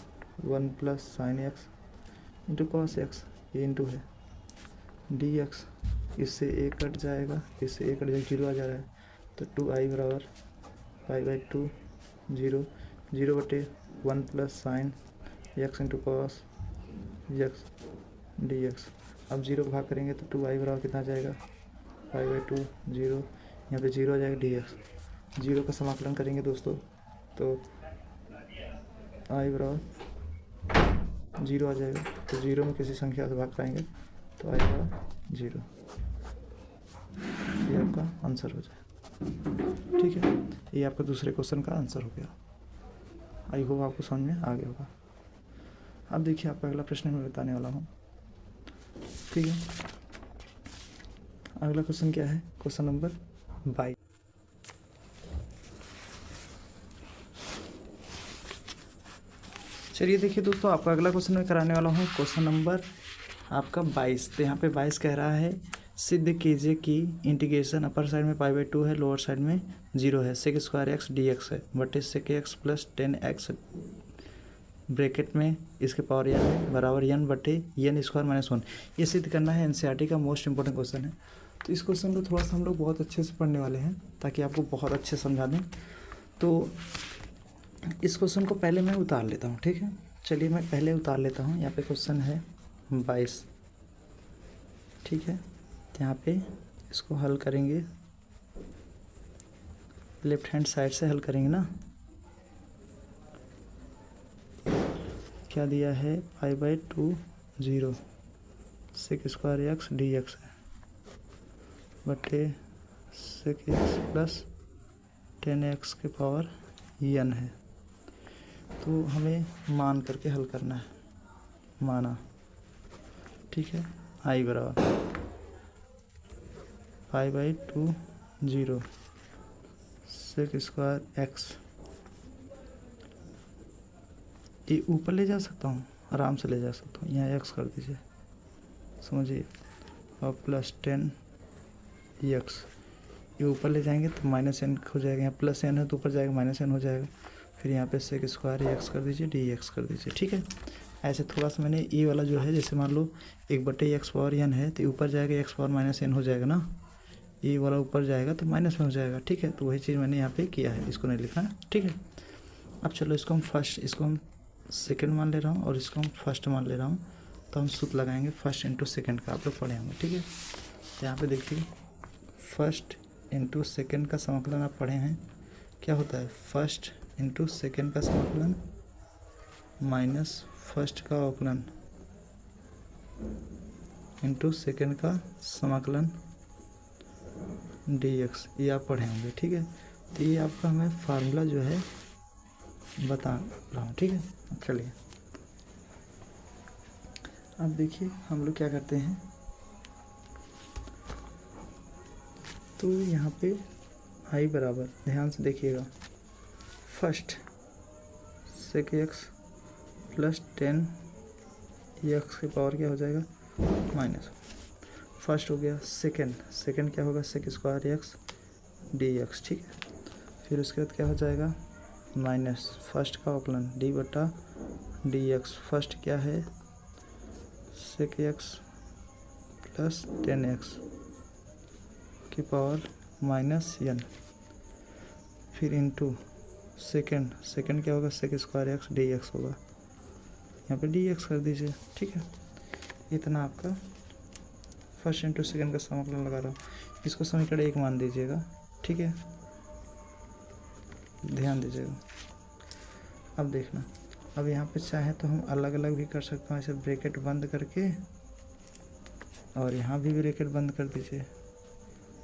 1 plus sine x into cos x, ये इंटू है डी एक्स। इससे ए कट जाएगा, इससे ए कट जाएगा, 0 आ जा रहा है तो 2i बराबर पाई बाई 2 0 0 बटे 1 plus sine x into cos x D x. अब 0 को भाग करेंगे तो 2i बराबर कितना आ जाएगा, पाई बाई 2 0, यहाँ पे 0 आ जाएगा डी एक्स। 0 का समाकलन करेंगे दोस्तों तो i बराबर 0 आ जाएगा, तो 0 में किसी संख्या से भाग पाएंगे तो i बराबर 0, ये आपका आंसर हो जाए, ठीक है। ये आपका दूसरे क्वेश्चन का आंसर हो गया। आई होप आपको समझ में आ गया होगा। अब देखिए आपका अगला प्रश्न मैं बताने वाला हूँ, ठीक है। अगला क्वेश्चन क्या है, क्वेश्चन नंबर 22। चलिए देखिए दोस्तों, आपका अगला क्वेश्चन मैं कराने वाला हूँ क्वेश्चन नंबर आपका 22। तो यहाँ पे 22 कह रहा है सिद्ध कीजिए कि इंटीग्रेशन अपर साइड में पाई बाई 2 है, लोअर साइड में 0 है, sec square X D X है बटे सेक एक्स प्लस 10x ब्रैकेट में इसके पावर n है बराबर n बटे n स्क्वायर माइनस 1। ये सिद्ध करना है, एनसीईआरटी का मोस्ट इंपॉर्टेंट क्वेश्चन है। तो इस क्वेश्चन को थोड़ा सा हम लोग बहुत अच्छे से पढ़ने वाले हैं ताकि आपको बहुत अच्छे समझा दें। तो इस क्वेश्चन को पहले मैं उतार लेता हूँ, ठीक है। चलिए मैं पहले उतार लेता हूँ। यहाँ पे क्वेश्चन है 22, ठीक है। यहाँ पे इसको हल करेंगे, लेफ्ट हैंड साइड से हल करेंगे ना। क्या दिया है, pi by 2 0 sec square X D X है बटे सेक एक्स प्लस 10x के पावर n है। तो हमें मान करके हल करना है, माना, ठीक है। आई बराबर pi by 2 0 sec square X, ये ऊपर ले जा सकता हूँ, आराम से ले जा सकता हूँ, यहाँ एक्स कर दीजिए, समझिए, और प्लस 10x, ये ऊपर ले जाएंगे तो माइनस n हो जाएगा, यहाँ प्लस n है तो ऊपर जाएगा माइनस n हो जाएगा। फिर यहाँ पे सेक स्क्वायर एक्स कर दीजिए, डी एक्स कर दीजिए, ठीक है। ऐसे थोड़ा सा मैंने ये वाला जो है, जैसे मान लो 1 बटे एक्स पावर n है तो ऊपर जाएगा एक्स पावर माइनस n हो जाएगा ना, ये वाला ऊपर जाएगा तो माइनस में हो जाएगा, ठीक है। तो वही चीज़ मैंने यहाँ पे किया है, इसको नहीं लिखा है, ठीक है। अब चलो इसको हम फर्स्ट, इसको हम सेकेंड मान ले रहा हूँ और इसको हम फर्स्ट मान ले रहा हूँ। तो हम सूत्र लगाएंगे फर्स्ट इंटू सेकेंड का, आप लोग पढ़े होंगे, ठीक है। यहाँ पे देखिए फर्स्ट इंटू सेकेंड का समाकलन आप पढ़े हैं, क्या होता है, फर्स्ट इंटू सेकेंड का समाकलन माइनस फर्स्ट का अवकलन इंटू सेकेंड का समाकलन डी एक्स, ये आप पढ़े होंगे, ठीक है। तो ये आपका मैं फार्मूला जो है बता रहा हूँ, ठीक है। चलिए अब देखिए हम लोग क्या करते हैं, तो यहाँ पे आई बराबर, ध्यान से देखिएगा, first sec X plus 10 X की पावर क्या हो जाएगा माइनस, फर्स्ट हो गया। सेकेंड क्या होगा, sec square X D X, ठीक है। फिर उसके बाद क्या हो जाएगा माइनस फर्स्ट का अवकलन डी बटा डी एक्स, फर्स्ट क्या है सेक एक्स प्लस 10 एक्स की पावर माइनस एन, फिर इंटू सेकेंड क्या होगा sec square X D X होगा, यहाँ पे डी एक्स कर दीजिए, ठीक है। इतना आपका फर्स्ट इंटू सेकेंड का समाकलन लगा रहा हूँ, इसको समीकरण 1 मान दीजिएगा, ठीक है। ध्यान दीजिएगा। अब देखना, अब यहाँ पे चाहे तो हम अलग अलग भी कर सकते हैं, ऐसे ब्रैकेट बंद करके, और यहाँ भी ब्रैकेट बंद कर दीजिए,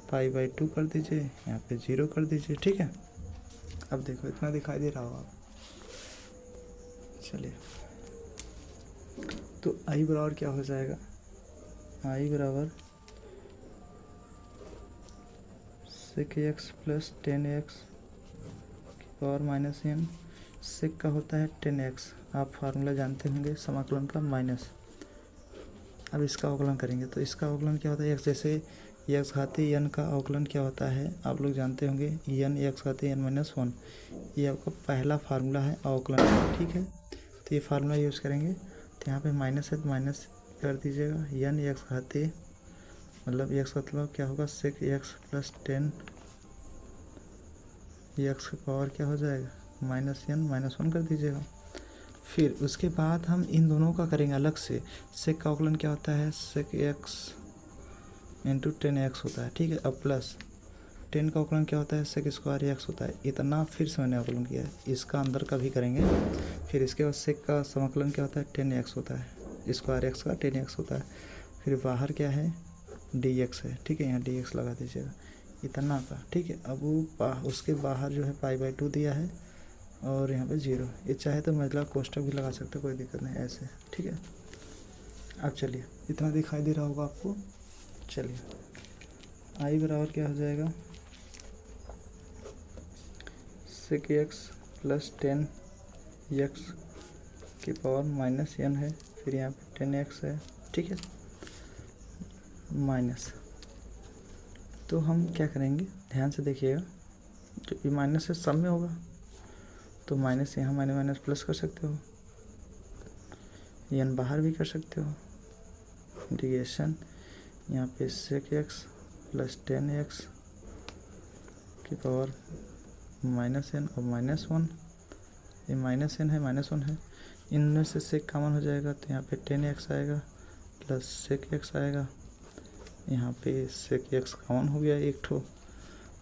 पाई/2 कर दीजिए, यहाँ पे 0 कर दीजिए, ठीक है। अब देखो इतना दिखाई दे रहा होगा। चलिए, तो आई बराबर क्या हो जाएगा, आई बराबर सेक एक्स प्लस 10 एक्स की पावर माइनस एन, सेक का होता है 10 एक्स, आप फार्मूला जानते होंगे समाकलन का माइनस। अब इसका अवकलन करेंगे तो इसका अवकलन क्या होता है, एक्स जैसे एक्स घाती एन का अवकलन क्या होता है आप लोग जानते होंगे, एन एक्स घाती एन माइनस 1, ये आपका पहला फार्मूला है अवकलन का, ठीक है। तो ये फार्मूला यूज़ करेंगे, तो यहाँ पे माइनस है तो माइनस कर दीजिएगा, एन एक्स घाती मतलब एक्स का मतलब क्या होगा सेक एक्स प्लस 10 एक्स की पावर क्या हो जाएगा माइनस एन माइनस 1 कर दीजिएगा। फिर उसके बाद हम इन दोनों का करेंगे अलग से, सेक का अवकलन क्या होता है सेक एक्स इंटू 10 एक्स होता है, ठीक है। अब प्लस 10 का अवकलन क्या होता है सेक स्क्वायर एक्स होता है, इतना फिर से मैंने अवकलन किया है, इसका अंदर का भी करेंगे। फिर इसके बाद सेक का समाकलन क्या होता है 10 एक्स होता है, स्क्वायर एक्स का 10 एक्स होता है, फिर बाहर क्या है डी एक्स है, ठीक है, यहाँ डी एक्स लगा दीजिएगा इतना का, ठीक है। अब वो उसके बाहर जो है पाई/2 दिया है और यहाँ पे 0, ये चाहे तो मतलब कोष्टक भी लगा सकते, कोई दिक्कत नहीं ऐसे, ठीक है। अब चलिए, इतना दिखाई दे रहा होगा आपको। चलिए, आई बराबर क्या हो जाएगा सेक एक्स प्लस 10 एक्स की पावर माइनस एन है, फिर यहाँ पे 10 एक्स है, ठीक है, माइनस। तो हम क्या करेंगे ध्यान से देखिएगा, जो ये माइनस से सब में होगा तो माइनस यहाँ माइनस माइनस प्लस कर सकते हो, एन बाहर भी कर सकते हो, इंटीग्रेशन यहाँ पे सेक एक्स प्लस 10 एक्स की पावर माइनस एन और माइनस 1, ये माइनस एन है माइनस 1 है, इनमें से सेक कॉमन हो जाएगा तो यहाँ पे 10 एक्स आएगा प्लस सेक एक्स आएगा, यहाँ पे सेक एक्स कॉमन हो गया एक ठो,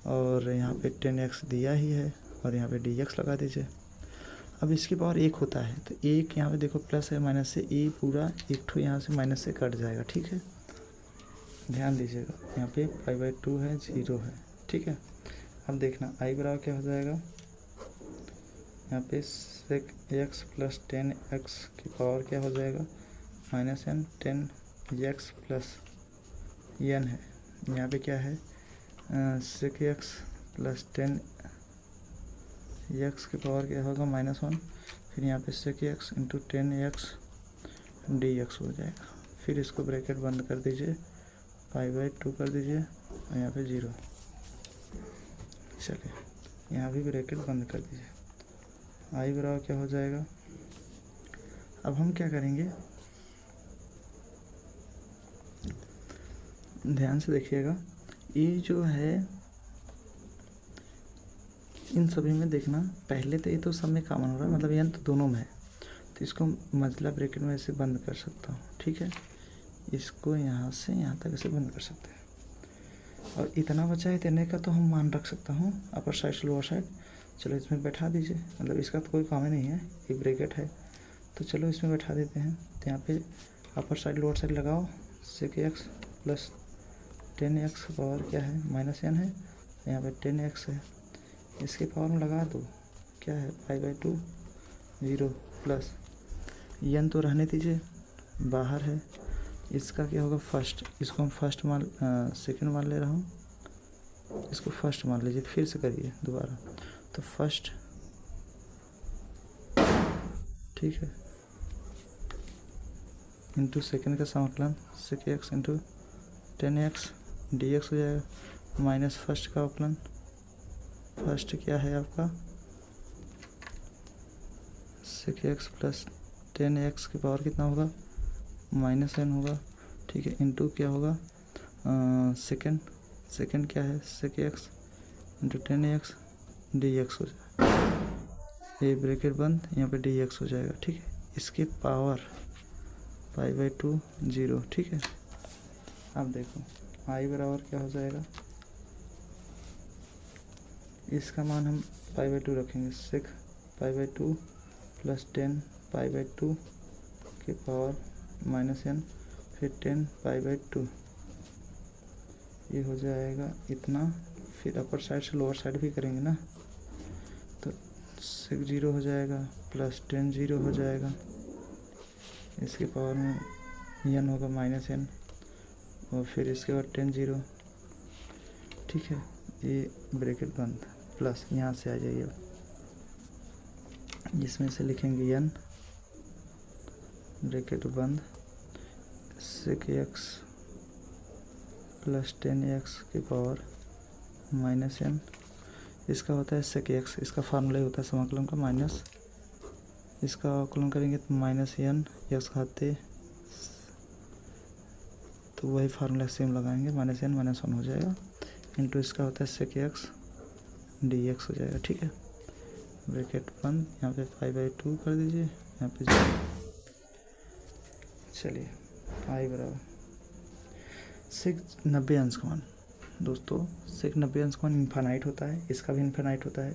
और यहाँ पे 10 एक्स दिया ही है और यहाँ पे डी एक्स लगा दीजिए। अब इसकी पावर 1 होता है तो 1 यहाँ पे देखो प्लस है माइनस से, ये पूरा एक ठो यहाँ से माइनस से कट जाएगा, ठीक है। ध्यान दीजिएगा, यहाँ पे पाई/2 है 0 है, ठीक है। अब देखना आई बराबर क्या हो जाएगा, यहाँ पे सेक एक्स प्लस 10 एक्स की पावर क्या हो जाएगा minus N, 10 X plus N है, यहाँ पे क्या है सेक एक्स प्लस 10 एक्स की पावर क्या होगा माइनस 1, फिर यहाँ पे sec X into 10 X D X हो जाएगा। फिर इसको ब्रैकेट बंद कर दीजिए, पाई/2 कर दीजिए और यहाँ पे 0। चलिए, यहाँ भी ब्रैकेट बंद कर दीजिए, आई बराबर क्या हो जाएगा। अब हम क्या करेंगे ध्यान से देखिएगा, ये जो है इन सभी में देखना, पहले तो ये तो सब में कॉमन हो रहा है, मतलब ये तो दोनों में है, तो इसको मझला ब्रैकेट में ऐसे बंद कर सकता हूँ, ठीक है। इसको यहाँ से यहाँ तक ऐसे बंद कर सकते हैं, और इतना बचा है इतने का तो हम मान रख सकता हूँ अपर साइड से लोअर साइड। चलो इसमें बैठा दीजिए, मतलब इसका तो कोई काम ही नहीं है, ये ब्रैकेट है तो चलो इसमें बैठा देते हैं। तो यहाँ पे अपर साइड लोअर साइड लगाओ, सेक एक्स प्लस 10 एक्स का पावर क्या है माइनस एन है, यहाँ पे 10 एक्स है, इसके पावर में लगा दो क्या है पाई/2 0 प्लस एन तो रहने दीजिए बाहर है, इसका क्या होगा फर्स्ट, इसको हम फर्स्ट मान सेकंड मान ले रहा हूँ, इसको फर्स्ट मान लीजिए, फिर से करिए दोबारा, तो फर्स्ट, ठीक है, इंटू सेकेंड का समाकलन सेक एक्स इंटू 10x dx हो जाएगा, माइनस फर्स्ट का अवकलन, फर्स्ट क्या है आपका सेक एक्स प्लस 10x की पावर कितना होगा -n होगा, ठीक है, इंटू क्या होगा सेकेंड, सेकेंड क्या है sec X into 10x dx हो जाएगा, ये ब्रैकेट बंद, यहाँ पे dx हो जाएगा, ठीक है, इसकी पावर π/2 0, ठीक है। अब देखो i बराबर क्या हो जाएगा, इसका मान हम π/2 रखेंगे, सेक π/2 प्लस 10 π/2 की पावर -n, फिर 10 π/2, ये हो जाएगा इतना, फिर अपर साइड से लोअर साइड भी करेंगे ना, तो सेक 0 हो जाएगा प्लस 10 0 हो जाएगा, इसके पावर में n होगा -n, और फिर इसके बाद 10 0, ठीक है, ये ब्रैकेट बंद, प्लस यहाँ से आ जाइए, जिसमें से लिखेंगे n ब्रैकेट बंद सेक एक्स प्लस 10x की पावर -n, इसका होता है सेक एक्स, इसका फार्मूला ही होता है समाकलन का माइनस, इसका अवकलन करेंगे तो -n x खाते, तो वही फार्मूला सेम लगाएंगे, -n -1 हो जाएगा, इंटू इसका होता है सेक एक्स dx हो जाएगा, ठीक है, ब्रैकेट बंद, यहाँ पे π/2 कर दीजिए, यहाँ पे चलिए i बराबर सेक 90 अंश का मान, दोस्तों सेक 90 अंश का मान इन्फानाइट होता है, इसका भी इन्फानाइट होता है,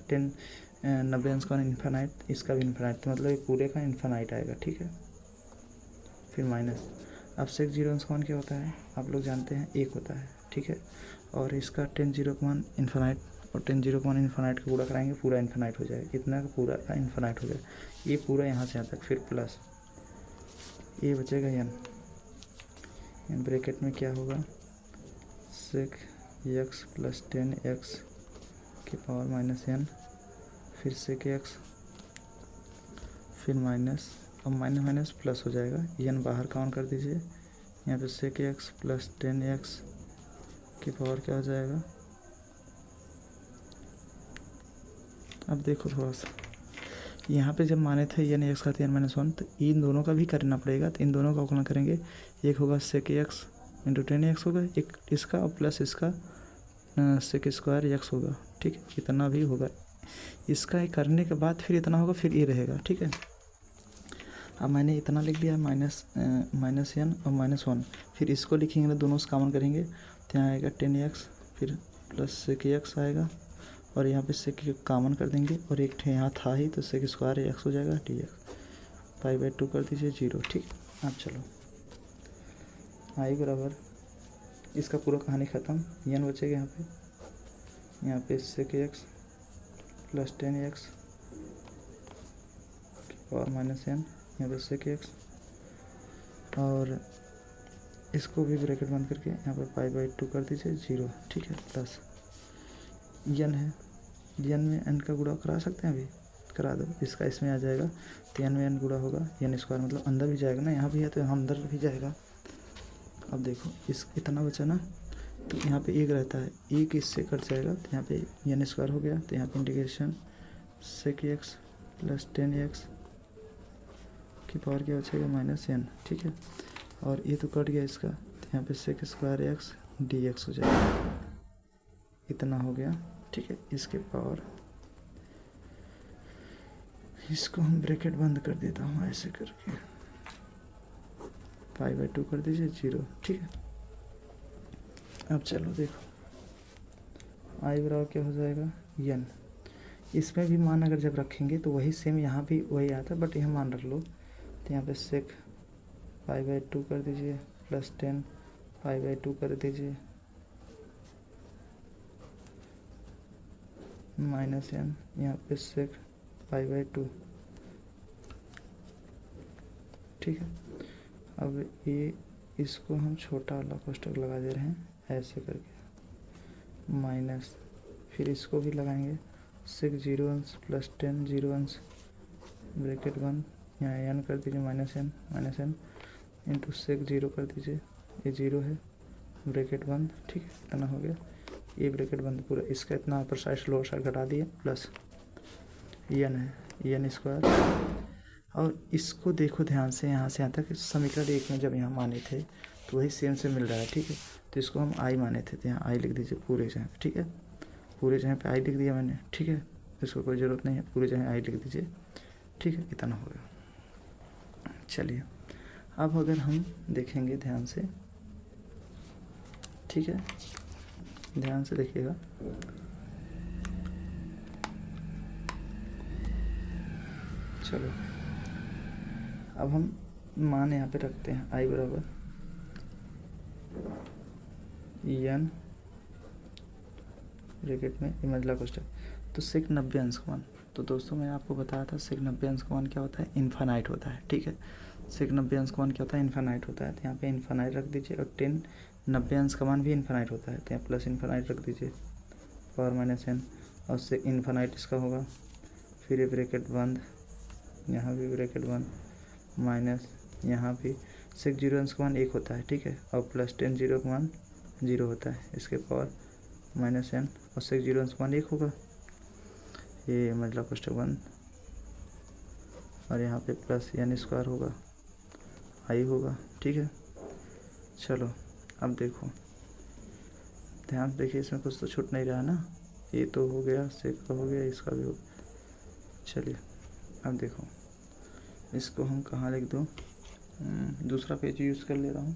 90 अंश का मान इन्फानाइट, इसका भी इन्फानाइट, तो मतलब ये पूरे का इन्फानाइट आएगा, ठीक है, फिर माइनस, अब सेक 0 अंश का मान क्या होता है आप लोग जानते हैं 1 होता है, ठीक है, और इसका 10 0 का मान इन्फानाइट, और 10 0 का मान इन्फानाइट का पूरा कराएंगे, पूरा इन्फानाइट हो जाएगा, इतना का पूरा का इन्फानाइट हो जाएगा, ये पूरा यहाँ से यहाँ तक, फिर प्लस ये बचेगा n, ब्रैकेट में क्या होगा सेक एक्स प्लस 10x की पावर -n, फिर सेक एक्स, फिर माइनस, और माइनस प्लस हो जाएगा, n बाहर काउंट कर दीजिए, यहाँ पे सेक एक्स प्लस 10x की पावर क्या हो जाएगा, अब देखो थोड़ा सा, यहाँ पे जब माने थे n x खाते n -1, तो इन दोनों का भी करना पड़ेगा, तो इन दोनों का अवकलन करेंगे, एक होगा सेक एक्स इंटू 10x होगा, एक इसका और प्लस इसका सेक स्क्वायर एक्स होगा, ठीक है, इतना भी होगा, इसका करने के बाद फिर इतना होगा, फिर ये रहेगा, ठीक है, अब मैंने इतना लिख लिया -n और -1, फिर इसको लिखेंगे ना, दोनों से कॉमन करेंगे, तो यहाँ आएगा 10x, फिर प्लस सेक एक्स आएगा, और यहाँ पे सेक कॉमन कर देंगे, और एक यहाँ था ही, तो सेक स्क्वायर एक्स हो जाएगा dx, π/2 कर दीजिए 0, ठीक, अब चलो i बराबर, इसका पूरा कहानी ख़त्म, n बचेगा यहाँ पे sec X plus 10x power -n, यहाँ पे सेक एक्स, और इसको भी ब्रैकेट बंद करके यहाँ पे π/2 कर दीजिए 0, ठीक है, प्लस n है, n में n का गुणा करा सकते हैं, अभी करा दो, इसका इसमें आ जाएगा, तो n में n गुणा होगा, n स्क्वायर मतलब अंदर भी जाएगा ना, यहाँ भी है तो यहाँ अंदर भी जाएगा, अब देखो इस इतना बचा ना, तो यहाँ पे एक रहता है, एक इससे कट जाएगा, तो यहाँ पे n स्क्वायर हो गया, तो यहाँ पे इंटीग्रेशन सेक एक्स प्लस 10x की पावर क्या बचेगा -n, ठीक है, और ये तो कट गया इसका, तो यहाँ पे सेक स्क्वायर एक्स dx हो जाएगा, इतना हो गया, ठीक है, इसके पावर, इसको हम ब्रैकेट बंद कर देता हूँ ऐसे करके, π/2 कर दीजिए 0, ठीक है, अब चलो देखो i बराबर क्या हो जाएगा n, इसमें भी मान अगर जब रखेंगे तो वही सेम यहाँ भी वही आता है, बट यहाँ मान रख लो, तो यहाँ पे सेक π/2 कर दीजिए प्लस 10 π/2 कर दीजिए -n, यहाँ पे सेक π/2, ठीक है, अब ये इसको हम छोटा वाला कोष्ठक लगा दे रहे हैं ऐसे करके, माइनस, फिर इसको भी लगाएंगे, सेक 0 अंश प्लस 10 0 अंश ब्रैकेट बंद, यहाँ एन कर दीजिए माइनस एन इंटू सेक 0 कर दीजिए, ये 0 है ब्रैकेट बंद, ठीक है, इतना हो गया, ये ब्रैकेट बंद पूरा, इसका इतना अपर साइड लोअर साइड घटा दिए, प्लस एन है एन स्क्वायर। और इसको देखो ध्यान से, यहाँ से यहाँ तक समीकरण 1 में जब यहाँ माने थे तो वही सेम से मिल रहा है, ठीक है। तो इसको हम आई माने थे, तो यहाँ आई लिख दीजिए पूरे जगह पे, ठीक है, पूरे जगह पे आई लिख दिया मैंने, ठीक है, इसको कोई ज़रूरत नहीं है, पूरे जगह आई लिख दीजिए, ठीक है, इतना हो गया। चलिए अब अगर हम देखेंगे ध्यान से, ठीक है, ध्यान से देखिएगा, चलो अब हम मान यहाँ पे रखते हैं आई बराबर एन ब्रैकेट में इमेजला कोष्टक, तो सेक 90 अंश का मान, तो दोस्तों मैंने आपको बताया था सेक 90 अंश का मान क्या होता है, इन्फानाइट होता है, ठीक है, सेक 90 अंश का मान क्या होता है, इन्फानाइट होता है, तो यहाँ पे इन्फानाइट रख दीजिए, और 10 90 अंश का मान भी इन्फानाइट होता है, तो यहाँ प्लस इन्फानाइट रख दीजिए, पावर माइनस एन, और सेक इन्फानाइट इसका होगा, फिर ये ब्रैकेट बंद, यहाँ भी ब्रैकेट बंद, माइनस यहाँ भी सेक 0 अंश का मान 1 होता है, ठीक है, और प्लस 10 0 का मान 0 होता है, इसके पावर माइनस एन, और सेक 0 अंश का मान 1 होगा, ये मतलब कोष्टक बंद, और यहाँ पे प्लस एन स्क्वायर होगा, आई होगा, ठीक है। चलो अब देखो ध्यान से देखिए, इसमें कुछ तो छूट नहीं रहा ना, ये तो हो गया, सेक का हो गया, इसका भी हो गया। चलिए अब देखो इसको हम कहाँ लिख दूँ, दूसरा पेज यूज़ कर ले रहा हूँ,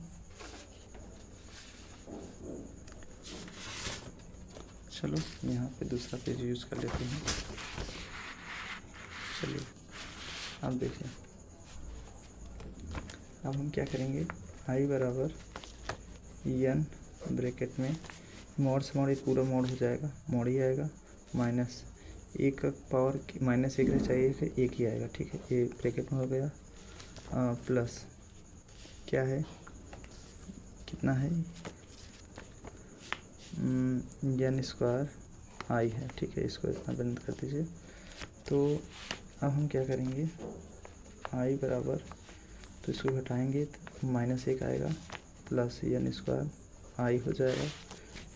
चलो यहाँ पे दूसरा पेज यूज़ कर लेते हैं। चलिए अब देखिए, अब हम क्या करेंगे, आई बराबर एन ब्रैकेट में मोड से मोड, एक पूरा मोड हो जाएगा, मोड ही आएगा, माइनस 1 का पावर माइनस 1 चाहिए, फिर 1 ही आएगा, ठीक है, ये ब्रैकेट में हो गया, प्लस क्या है, कितना है, एन स्क्वायर आई है, ठीक है, इसको इतना बंद कर दीजिए। तो अब हम क्या करेंगे, आई बराबर, तो इसको घटाएंगे तो माइनस 1 आएगा, प्लस एन स्क्वायर आई हो जाएगा,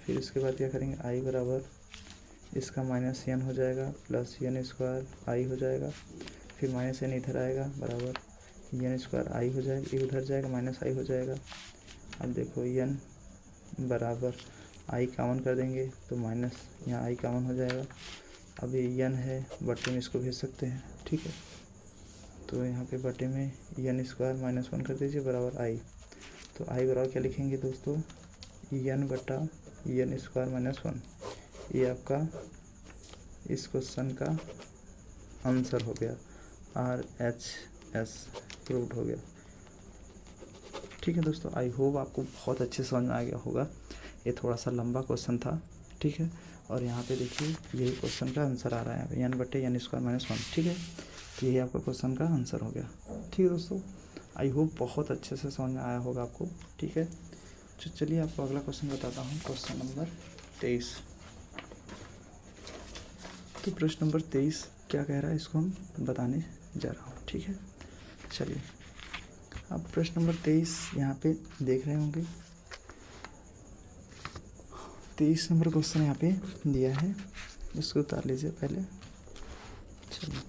फिर इसके बाद क्या करेंगे, आई बराबर इसका माइनस एन हो जाएगा, प्लस एन स्क्वायर आई हो जाएगा, फिर माइनस एन इधर आएगा, बराबर एन स्क्वायर आई हो जाएगा, ये उधर जाएगा, माइनस आई हो जाएगा। अब देखो एन बराबर आई कामन कर देंगे तो माइनस यहाँ आई कामन हो जाएगा, अब ये एन है, बटे में इसको भेज सकते हैं, ठीक है, तो यहाँ पे बटे में एन स्क्वायर माइनस 1 कर दीजिए, बराबर आई, तो आई बराबर क्या लिखेंगे दोस्तों, एन बटा एन स्क्वायर माइनस 1, ये आपका इस क्वेश्चन का आंसर हो गया, RHS प्रूव्ड हो गया। ठीक है दोस्तों, आई होप आपको बहुत अच्छे समझ में आ गया होगा, ये थोड़ा सा लंबा क्वेश्चन था, ठीक है, और यहाँ पे देखिए यही क्वेश्चन का आंसर आ रहा है, एन बटे एन स्क्वायर माइनस 1, ठीक है, तो यही आपका क्वेश्चन का आंसर हो गया। ठीक है दोस्तों, आई होप बहुत अच्छे से समझ में आया होगा आपको, ठीक है। तो चलिए आपको अगला क्वेश्चन बताता हूँ, क्वेश्चन नंबर 23। तो प्रश्न नंबर 23 क्या कह रहा है, इसको हम बताने जा रहा हूँ, ठीक है। चलिए अब प्रश्न नंबर 23 यहाँ पे देख रहे होंगे, 23 नंबर क्वेश्चन यहाँ पे दिया है, इसको उतार लीजिए पहले। चलिए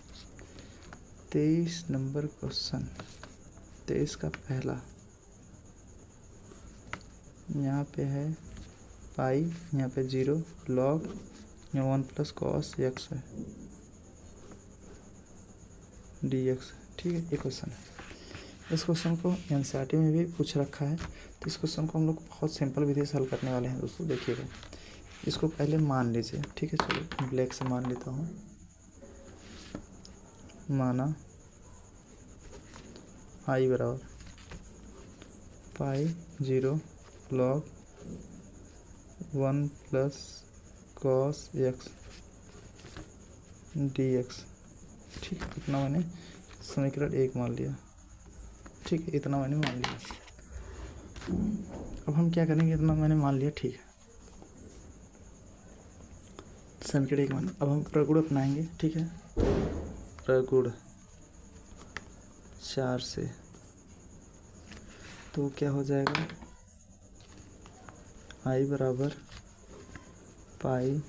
23 नंबर क्वेश्चन, 23 का पहला यहाँ पे है पाई, यहाँ पे 0 लॉग, यहाँ 1 प्लस कॉस एक्स है dx, ठीक है, ये क्वेश्चन है। इस क्वेश्चन को एनसीईआरटी में भी पूछ रखा है, तो इस क्वेश्चन को हम लोग बहुत सिंपल विधि से हल करने वाले हैं दोस्तों। देखिएगा, इसको पहले मान लीजिए, ठीक है, चलिए ब्लैक से मान लेता हूँ, माना आई बराबर पाई 0 log 1 plus cos x dx, ठीक है, इतना मैंने समीकरण 1 मान लिया, ठीक है, इतना मैंने मान लिया। अब हम क्या करेंगे, इतना मैंने मान लिया, ठीक है। समीकरण 1 मान। अब हम प्रगुण अपनाएंगे, ठीक है। प्रगुण 4 से तो क्या हो जाएगा, आई बराबर पाई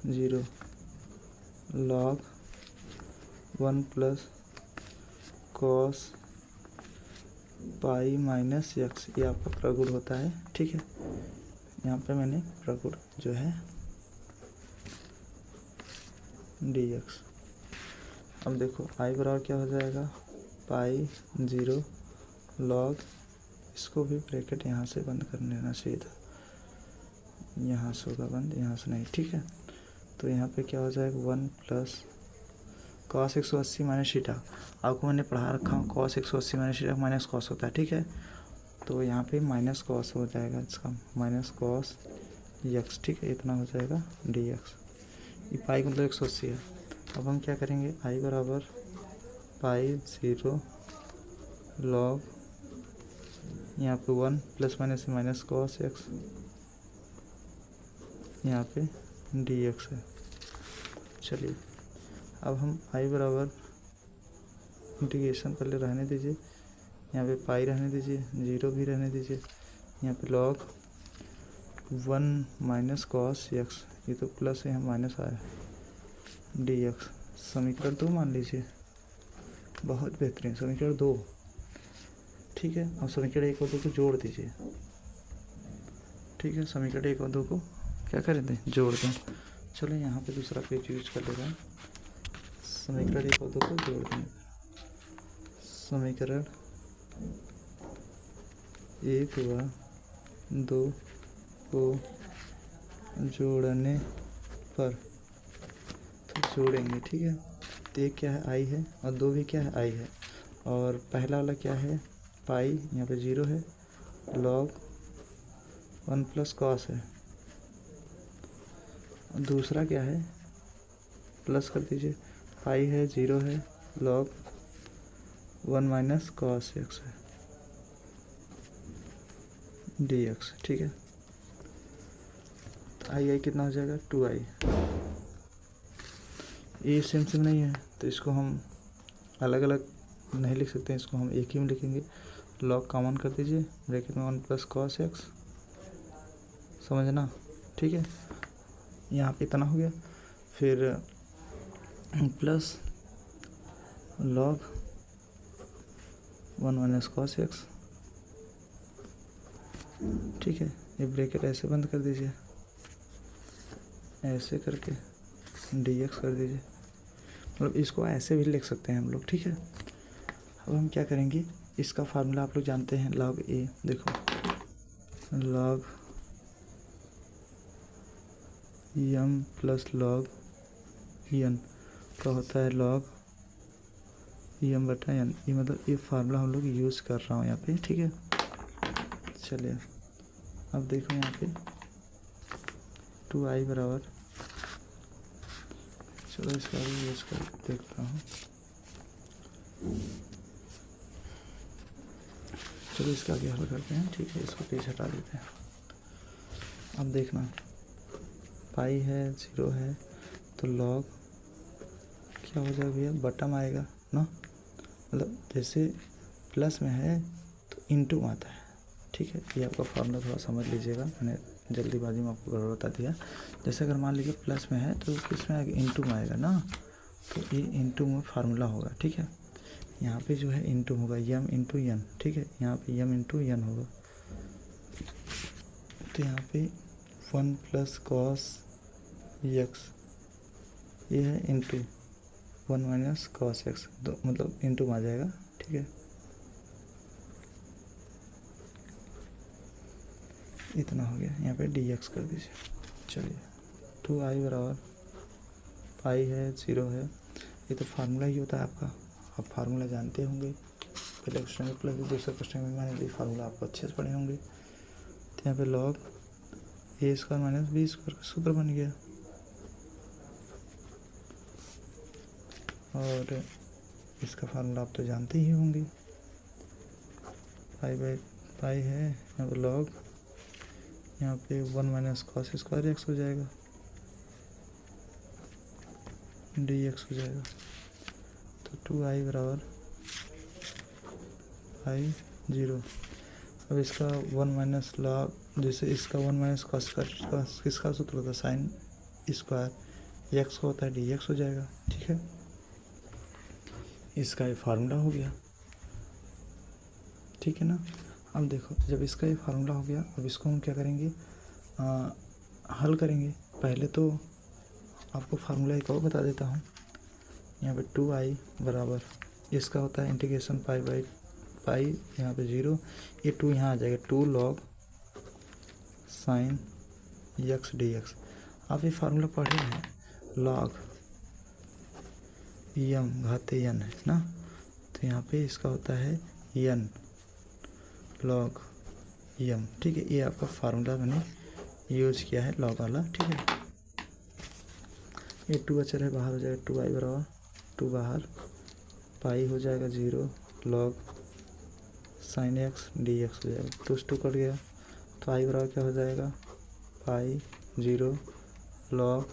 0 log 1 plus cos pi minus x, ये आपका प्रगुण होता है, ठीक है। यहाँ पे मैंने प्रगुण जो है dx। अब देखो आई बराबर क्या हो जाएगा, पाई 0 log, इसको भी ब्रैकेट यहाँ से बंद कर लेना चाहिए था, यहाँ से होगा बंद, यहाँ से नहीं, ठीक है। तो यहाँ पे क्या हो जाएगा 1 प्लस कॉस 180 माइनस थीटा। आपको मैंने पढ़ा रखा हूँ cos 180 minus theta minus cos होता है, ठीक है। तो यहाँ पे माइनस कॉस हो जाएगा, इसका माइनस कॉस एक्स, ठीक है। इतना हो जाएगा डी एक्स। ये पाई मतलब 180 है। अब हम क्या करेंगे, आई बराबर पाई 0 लॉग, यहाँ पे 1 plus minus minus cos x, यहाँ पे डी एक्स है। चलिए अब हम आई बराबर इंटीग्रेशन पहले रहने दीजिए, यहाँ पे पाई रहने दीजिए, 0 भी रहने दीजिए, यहाँ पे लॉग 1 माइनस कॉस एक्स, ये तो प्लस है, यहाँ माइनस आया, डी एक्स। समीकरण 2 मान लीजिए, बहुत बेहतरीन, समीकरण 2, ठीक है। अब समीकरण 1 और 2 को जोड़ दीजिए, ठीक है। समीकरण 1 और 2 को क्या करें दें, जोड़ दें। चलो यहाँ पे दूसरा पेज यूज कर लेगा, समीकरण 1 और 2 को जोड़ दें। समीकरण 1 व 2 को जोड़ने पर, तो जोड़ेंगे, ठीक है। तो एक क्या है, आई है, और 2 भी क्या है, आई है। और पहला वाला क्या है, पाई, यहाँ पे 0 है, लॉग 1 प्लस कॉस है। दूसरा क्या है, प्लस कर दीजिए, पाई है, 0 है, लॉग 1 माइनस कॉस एक्स है, डी एक्स, ठीक है। तो आई कितना हो जाएगा, 2i। ये सेम नहीं है तो इसको हम अलग अलग नहीं लिख सकते हैं, इसको हम एक ही में लिखेंगे। लॉग कॉमन कर दीजिए, ब्रैकेट में 1 प्लस कॉस एक्स, समझना, ठीक है। यहाँ पे इतना हो गया, फिर plus log 1 minus cos x, ठीक है। ये ब्रैकेट ऐसे बंद कर दीजिए, ऐसे करके डी एक्स कर दीजिए, मतलब इसको ऐसे भी लिख सकते हैं हम लोग, ठीक है। अब हम क्या करेंगे, इसका फार्मूला आप लोग जानते हैं, लॉग ए, देखो लॉग यम प्लस लॉग एन का होता है लॉग यम बटा एन। ये मतलब ये फार्मूला हम लोग यूज़ कर रहा हूँ यहाँ पे, ठीक है। चलिए अब देखो यहाँ पे 2i बराबर, चलो इसका भी यूज़ कर देखता हूँ। चलो इसका आगे हल करते हैं, ठीक है। इसको पीछे हटा देते हैं। अब देखना, पाई है, 0 है, तो लॉग क्या हो जाएगा भैया, बटम आएगा ना, मतलब जैसे प्लस में है तो इनटू आता है, ठीक है। ये आपका फार्मूला थोड़ा समझ लीजिएगा, मैंने जल्दीबाजी में आपको गड़बड़ बता दिया। जैसे अगर मान लीजिए प्लस में है तो किस में आएगा, इनटू में आएगा ना, तो ये इनटू में फार्मूला होगा, ठीक है। यहाँ पे जो है इनटू होगा, यम इंटू एन, ठीक है। यहाँ पे यम इंटू एन होगा, तो यहाँ पे 1 प्लस कॉस एक्स, ये है इंटू 1 माइनस कॉस एक्स, तो मतलब इंटू में आ जाएगा, ठीक है। इतना हो गया, यहाँ पे डी एक्स कर दीजिए। चलिए 2i बराबर पाई है, 0 है, ये तो फार्मूला ही होता है आपका, आप फार्मूला जानते होंगे, पहले क्वेश्चन में प्लस, दूसरे क्वेश्चन में मैंने फार्मूला आपको अच्छे से पढ़े होंगे। तो यहाँ पे लॉग ए स्क्वायर माइनस बी स्क्वायर का सूत्र बन गया, और इसका फार्मूला आप तो जानते ही होंगे, पाई बाई पाई है, यहाँ पे लॉग, यहाँ पे 1 माइनस कॉस स्क्वायर एक्स हो जाएगा, डी एक्स हो जाएगा। तो 2i बराबर i 0। अब इसका 1 माइनस लॉग, जैसे इसका 1 माइनस कॉस का किसका सूत्र होता है, साइन स्क्वायर एक्स का होता है, डी एक्स हो जाएगा। ठीक है, इसका ये फार्मूला हो गया। ठीक है ना। अब देखो, जब इसका ये फार्मूला हो गया, अब इसको हम क्या करेंगे, हल करेंगे। पहले तो आपको फार्मूला एक और बता देता हूँ। यहाँ पे 2i बराबर इसका होता है इंटीग्रेशन पाई बाई पाई, यहाँ पे 0, ये 2 यहाँ आ जाएगा, 2 log sine x D x. आप ये फार्मूला पढ़े हैं, लॉग यम घाते n है ना, तो यहाँ पे इसका होता है n लॉग यम। ठीक है, ये आपका फार्मूला मैंने यूज किया है, लॉग वाला। ठीक है, ये 2 अचर है, बाहर हो जाएगा, 2i बराबर 2 बाहर, पाई हो जाएगा 0 log sine x D X हो जाएगा। तो 2 कट गया, तो i बराबर क्या हो जाएगा, पाई 0 log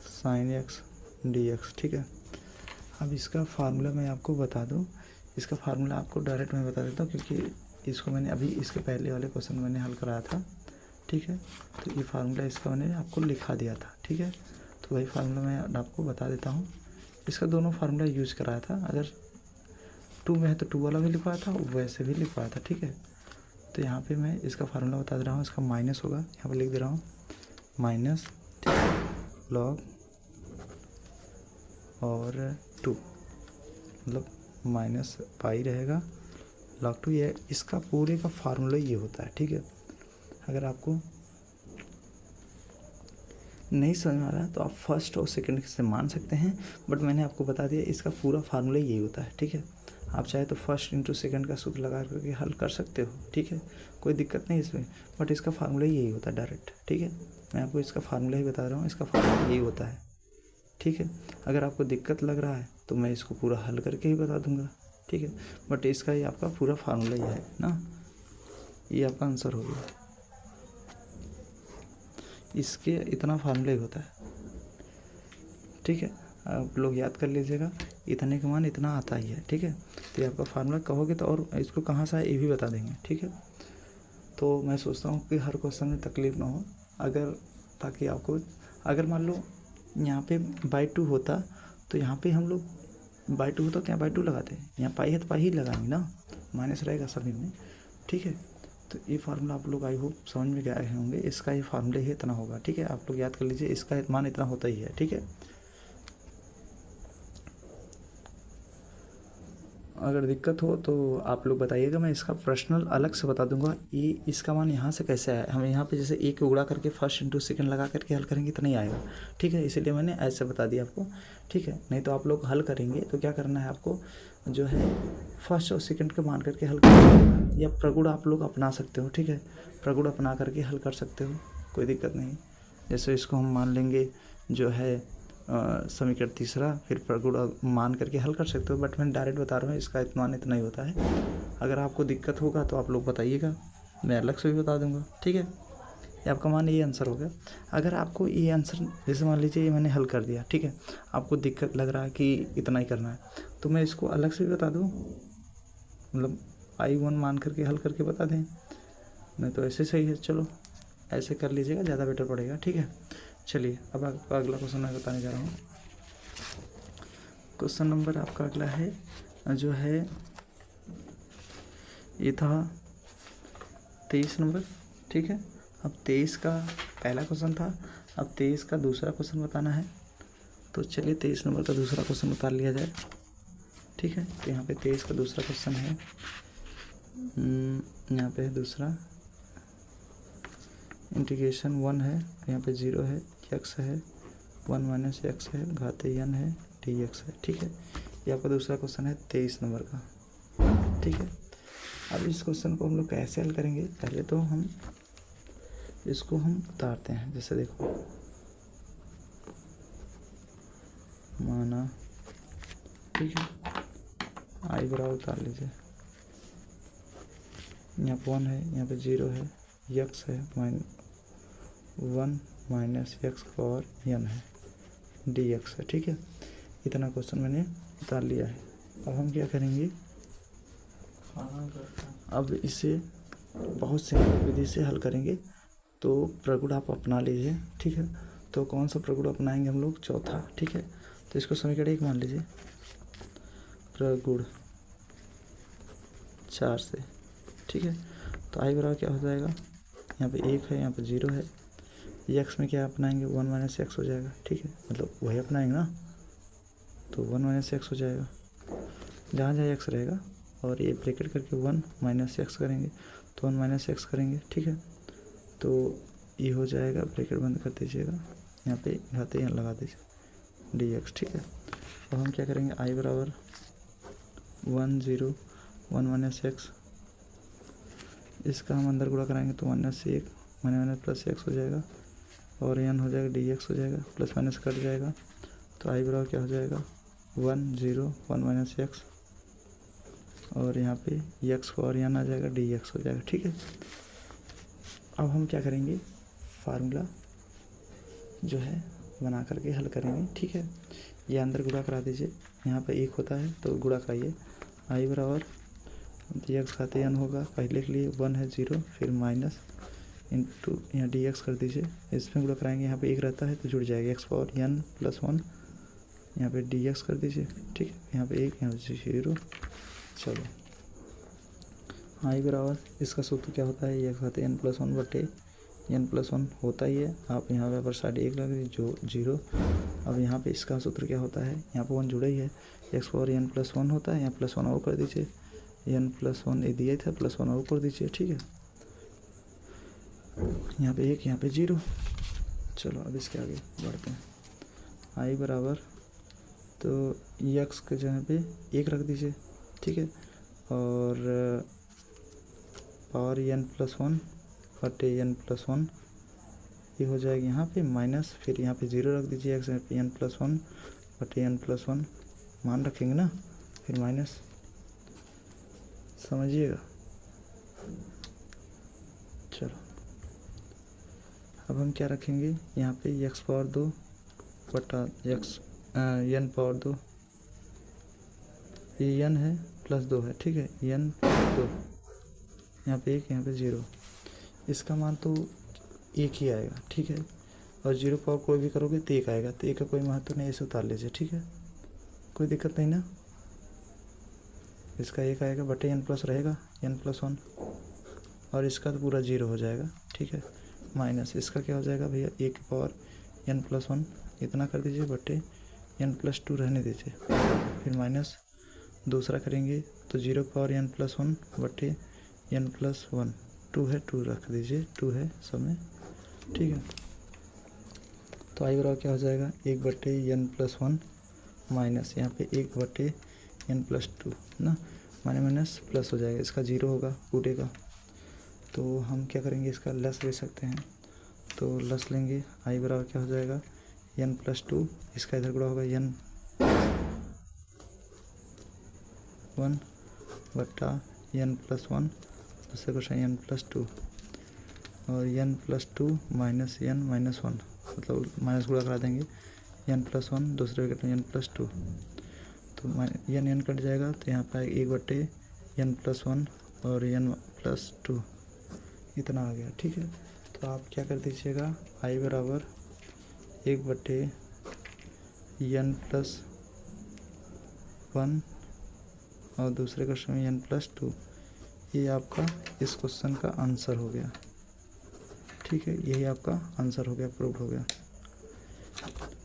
sine x D X. ठीक है, अब इसका फार्मूला मैं आपको बता दूं, इसका फार्मूला आपको डायरेक्ट मैं बता देता हूँ, क्योंकि इसको मैंने अभी इसके पहले वाले क्वेश्चन मैंने हल कराया था। ठीक है, तो ये फार्मूला इसका मैंने आपको लिखा दिया था। ठीक है, तो वही फार्मूला मैं आपको बता देता हूँ। इसका दोनों फार्मूला यूज कराया था, अगर 2 में है तो 2 वाला भी लिखवाया था, वैसे भी लिखवाया था। ठीक है, तो यहाँ पे मैं इसका फार्मूला बता दे रहा हूँ। इसका माइनस होगा, यहाँ पे लिख दे रहा हूँ माइनस लॉग और 2, मतलब माइनस पाई रहेगा लॉग 2। ये इसका पूरे का फार्मूला ये होता है। ठीक है, अगर आपको नहीं समझ में आ रहा है तो आप फर्स्ट और सेकंड से मान सकते हैं, बट मैंने आपको बता दिया इसका पूरा फार्मूला यही होता है। ठीक है, आप चाहे तो फर्स्ट इंटू सेकंड का सूत्र लगा करके हल कर सकते हो। ठीक है, कोई दिक्कत नहीं इसमें, बट इसका फार्मूला यही होता है डायरेक्ट। ठीक है, मैं आपको इसका फार्मूला ही बता रहा हूँ, इसका फार्मूला यही होता है। ठीक है, अगर आपको दिक्कत लग रहा है तो मैं इसको पूरा हल करके ही बता दूंगा। ठीक है, बट इसका ये आपका पूरा फार्मूला ही है ना, ये आपका आंसर हो गया। इसके इतना फार्मूला ही होता है। ठीक है, आप लोग याद कर लीजिएगा, इतने का मान इतना आता ही है। ठीक है, तो ये आपका फार्मूला कहोगे तो, और इसको कहाँ से आए ये भी बता देंगे। ठीक है, तो मैं सोचता हूँ कि हर क्वेश्चन में तकलीफ ना हो, अगर ताकि आपको, अगर मान लो यहाँ पे बाई 2 होता तो यहाँ पे हम लोग बाई 2 होता तो यहाँ बाई 2 लगाते हैं, यहाँ पाई है तो पाई ही लगाएंगे ना, माइनस रहेगा सभी में। ठीक है, तो ये फार्मूला आप लोग आई होप समझ में गए होंगे, इसका ये फार्मूला ही इतना होगा। ठीक है, आप लोग याद कर लीजिए, इसका मान इतना होता ही है। ठीक है, अगर दिक्कत हो तो आप लोग बताइएगा, मैं इसका पर्सनल अलग से बता दूंगा। ये इसका मान यहाँ से कैसे आया, हम यहाँ पे जैसे एक उड़ा करके फर्स्ट इंटू सेकंड लगा करके हल करेंगे तो नहीं आएगा। ठीक है, इसीलिए मैंने ऐसे बता दिया आपको। ठीक है, नहीं तो आप लोग हल करेंगे तो क्या करना है आपको, जो है फर्स्ट और सेकंड के मान करके हल कर, या प्रगुण आप लोग अपना सकते हो। ठीक है, प्रगुण अपना करके हल कर सकते हो, कोई दिक्कत नहीं। जैसे इसको हम मान लेंगे जो है समीकरण तीसरा, फिर प्रगुण मान करके हल कर सकते हो, बट मैं डायरेक्ट बता रहा हूँ इसका मान इतना ही होता है। अगर आपको दिक्कत होगा तो आप लोग बताइएगा, मैं अलग से भी बता दूंगा। ठीक है, ये आपका मान ये आंसर हो गया। अगर आपको ये आंसर, जैसे मान लीजिए ये मैंने हल कर दिया, ठीक है, आपको दिक्कत लग रहा है कि इतना ही करना है, तो मैं इसको अलग से भी बता दूँ, मतलब i1 मान करके हल करके बता दें, नहीं तो ऐसे सही है। चलो ऐसे कर लीजिएगा, ज़्यादा बेटर पड़ेगा। ठीक है, चलिए अब आपका अगला क्वेश्चन मैं बताने जा रहा हूँ। क्वेश्चन नंबर आपका अगला है, जो है ये था 23 नंबर। ठीक है, अब 23 का पहला क्वेश्चन था, अब 23 का दूसरा क्वेश्चन बताना है। तो चलिए 23 नंबर का दूसरा क्वेश्चन उतार लिया जाए। ठीक है, तो यहाँ पे 23 का दूसरा क्वेश्चन है, यहाँ पे दूसरा इंटीग्रेशन 1 है, यहाँ पे 0 है, x है, 1 माइनस एक्स है, घाते n है, dx है। ठीक है, ये आपका दूसरा क्वेश्चन है 23 नंबर का। ठीक है, अब इस क्वेश्चन को हम लोग कैसे हल करेंगे, पहले तो हम इसको हम उतारते हैं। जैसे देखो, माना, ठीक है, आई बराबर उतार लीजिए, यहाँ पे 1 है, यहाँ पे 0 है, x है, 1 माइनस एक्स और n है, dx है, ठीक है। इतना क्वेश्चन मैंने उतार लिया है। अब हम क्या करेंगे, अब इसे बहुत सिंपल विधि से हल करेंगे। तो प्रगुण आप अपना लीजिए, ठीक है। तो कौन सा प्रगुण अपनाएंगे हम लोग, चौथा, ठीक है। तो इसको समीकरण 1 मान लीजिए, प्रगुण 4 से, ठीक है। तो आई बराबर क्या हो जाएगा, यहाँ पे 1 है, यहाँ पे 0 है। एक्स में क्या अपनाएंगे, 1 माइनस एक्स हो जाएगा, ठीक है। मतलब वही अपनाएंगे ना, तो 1 माइनस एक्स हो जाएगा जहाँ जहाँ एक्स रहेगा, और ये ब्रैकेट करके 1 माइनस एक्स करेंगे, तो 1 माइनस एक्स करेंगे, ठीक है। तो ये हो जाएगा, ब्रैकेट बंद कर दीजिएगा, यहाँ पे घाते यहाँ लगा दीजिए dx, ठीक है। अब हम क्या करेंगे, आई बराबर 1 0 1 माइनस एक्स, इसका हम अंदर गुणा कराएंगे तो माइनस 1 माइनस प्लस एक्स हो जाएगा, और एन हो जाएगा dx हो जाएगा, प्लस माइनस कट जाएगा। तो आई बराबर क्या हो जाएगा, 1 0 1 माइनस एक्स, और यहाँ पे एक्स को और एन आ जाएगा, dx हो जाएगा, ठीक है। अब हम क्या करेंगे, फार्मूला जो है बना करके हल करेंगे, ठीक है। ये अंदर गुणा करा दीजिए, यहाँ पे 1 होता है तो गुणा कराइए। आई बराबर एक्स खाते एन होगा, पहले के लिए 1 है 0, फिर माइनस इंटू यहाँ dx कर दीजिए, इसमें गुणा कराएंगे, यहाँ पे 1 रहता है तो जुड़ जाएगा, एक्स पावर एन प्लस 1, यहाँ पे dx कर दीजिए, ठीक है। यहाँ पे 1 यहाँ पे 0। चलो, आई बराबर इसका सूत्र क्या होता है, एक्स खाते एन प्लस 1 बटे एन प्लस 1 होता ही है। आप यहाँ पर साइड 1 लग रही जो 0। अब यहाँ पे इसका सूत्र क्या होता है, यहाँ पे 1 जुड़ा ही है, एक्स पावर एन प्लस 1 होता है, यहाँ प्लस 1 और कर दीजिए, एन प्लस 1 ये दिया था, प्लस 1 और कर दीजिए, ठीक है। यहाँ पे 1 यहाँ पे 0। चलो अब इसके आगे बढ़ते हैं। आई बराबर तो एक्स के जगह पे 1 रख दीजिए, ठीक है, और पावर एन प्लस 1 बटे एन प्लस 1 ये हो जाएगा यहाँ पे माइनस, फिर यहाँ पे 0 रख दीजिए, एक्स पे एन प्लस 1 बटे एन प्लस 1 मान रखेंगे ना, फिर माइनस, समझिएगा। चलो अब हम क्या रखेंगे, यहाँ पे एक्स पावर 2 बटा एक्स एन पावर 2, ये एन है प्लस 2 है, ठीक है, एन प्लस 2, यहाँ पे 1 यहाँ पे 0, इसका मान तो 1 ही आएगा, ठीक है। और 0 पावर कोई भी करोगे तो 1 आएगा, तो 1 का कोई महत्व नहीं, ऐसे उतार लीजिए, ठीक है, कोई दिक्कत नहीं ना। इसका 1 आएगा बटे एन प्लस रहेगा एन प्लस 1, और इसका तो पूरा 0 हो जाएगा, ठीक है, माइनस इसका क्या हो जाएगा भैया, 1 पावर एन प्लस 1 इतना कर दीजिए बटे एन प्लस 2 रहने दीजिए, फिर माइनस दूसरा करेंगे तो 0 पावर एन प्लस 1 बटे एन प्लस 1, 2 है 2 रख दीजिए, 2 है सब में, ठीक है। तो आई बराबर क्या हो जाएगा, 1 बटे एन प्लस 1 माइनस यहाँ पे 1 बटे एन प्लस 2 ना, माइनस प्लस हो जाएगा, इसका 0 होगा पूरे का। तो हम क्या करेंगे, इसका लस ले सकते हैं, तो लस लेंगे, आई बराबर क्या हो जाएगा, एन प्लस 2, इसका इधर गुणा होगा एन 1 बटा एन प्लस 1, दूसरे क्वेश्चन एन प्लस 2, और N plus 2 minus N minus 1, मतलब माइनस गुणा करा देंगे, एन प्लस 1 दूसरे विकेट में एन प्लस 2, तो एन कट जाएगा, तो यहाँ पर 1 बटे एन प्लस 1 और एन प्लस 2 इतना आ गया, ठीक है। तो आप क्या कर दीजिएगा, आई बराबर 1 बटे एन प्लस 1 और दूसरे क्वेश्चन में एन प्लस 2, ये आपका इस क्वेश्चन का आंसर हो गया, ठीक है, यही आपका आंसर हो गया, प्रूव हो गया,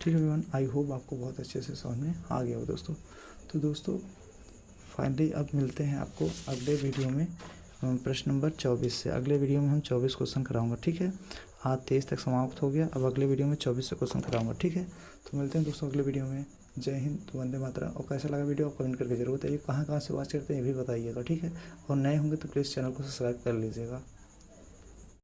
ठीक है एवरीवन। आई होप आपको बहुत अच्छे से समझ में आ गया हो दोस्तों। तो दोस्तों फाइनली अब मिलते हैं आपको अगले वीडियो में प्रश्न नंबर 24 से। अगले वीडियो में हम 24 क्वेश्चन कराऊंगा, ठीक है। आज 23 तक समाप्त हो गया, अब अगले वीडियो में 24 से क्वेश्चन कराऊंगा, ठीक है। तो मिलते हैं दोस्तों अगले वीडियो में। जय हिंद, वंदे मातरम। और कैसा लगा वीडियो आप कमेंट करके जरूर बताइए, कहाँ से वॉच करते हैं ये भी बताइएगा, ठीक है। और नए होंगे तो प्लीज़ चैनल को सब्सक्राइब कर लीजिएगा।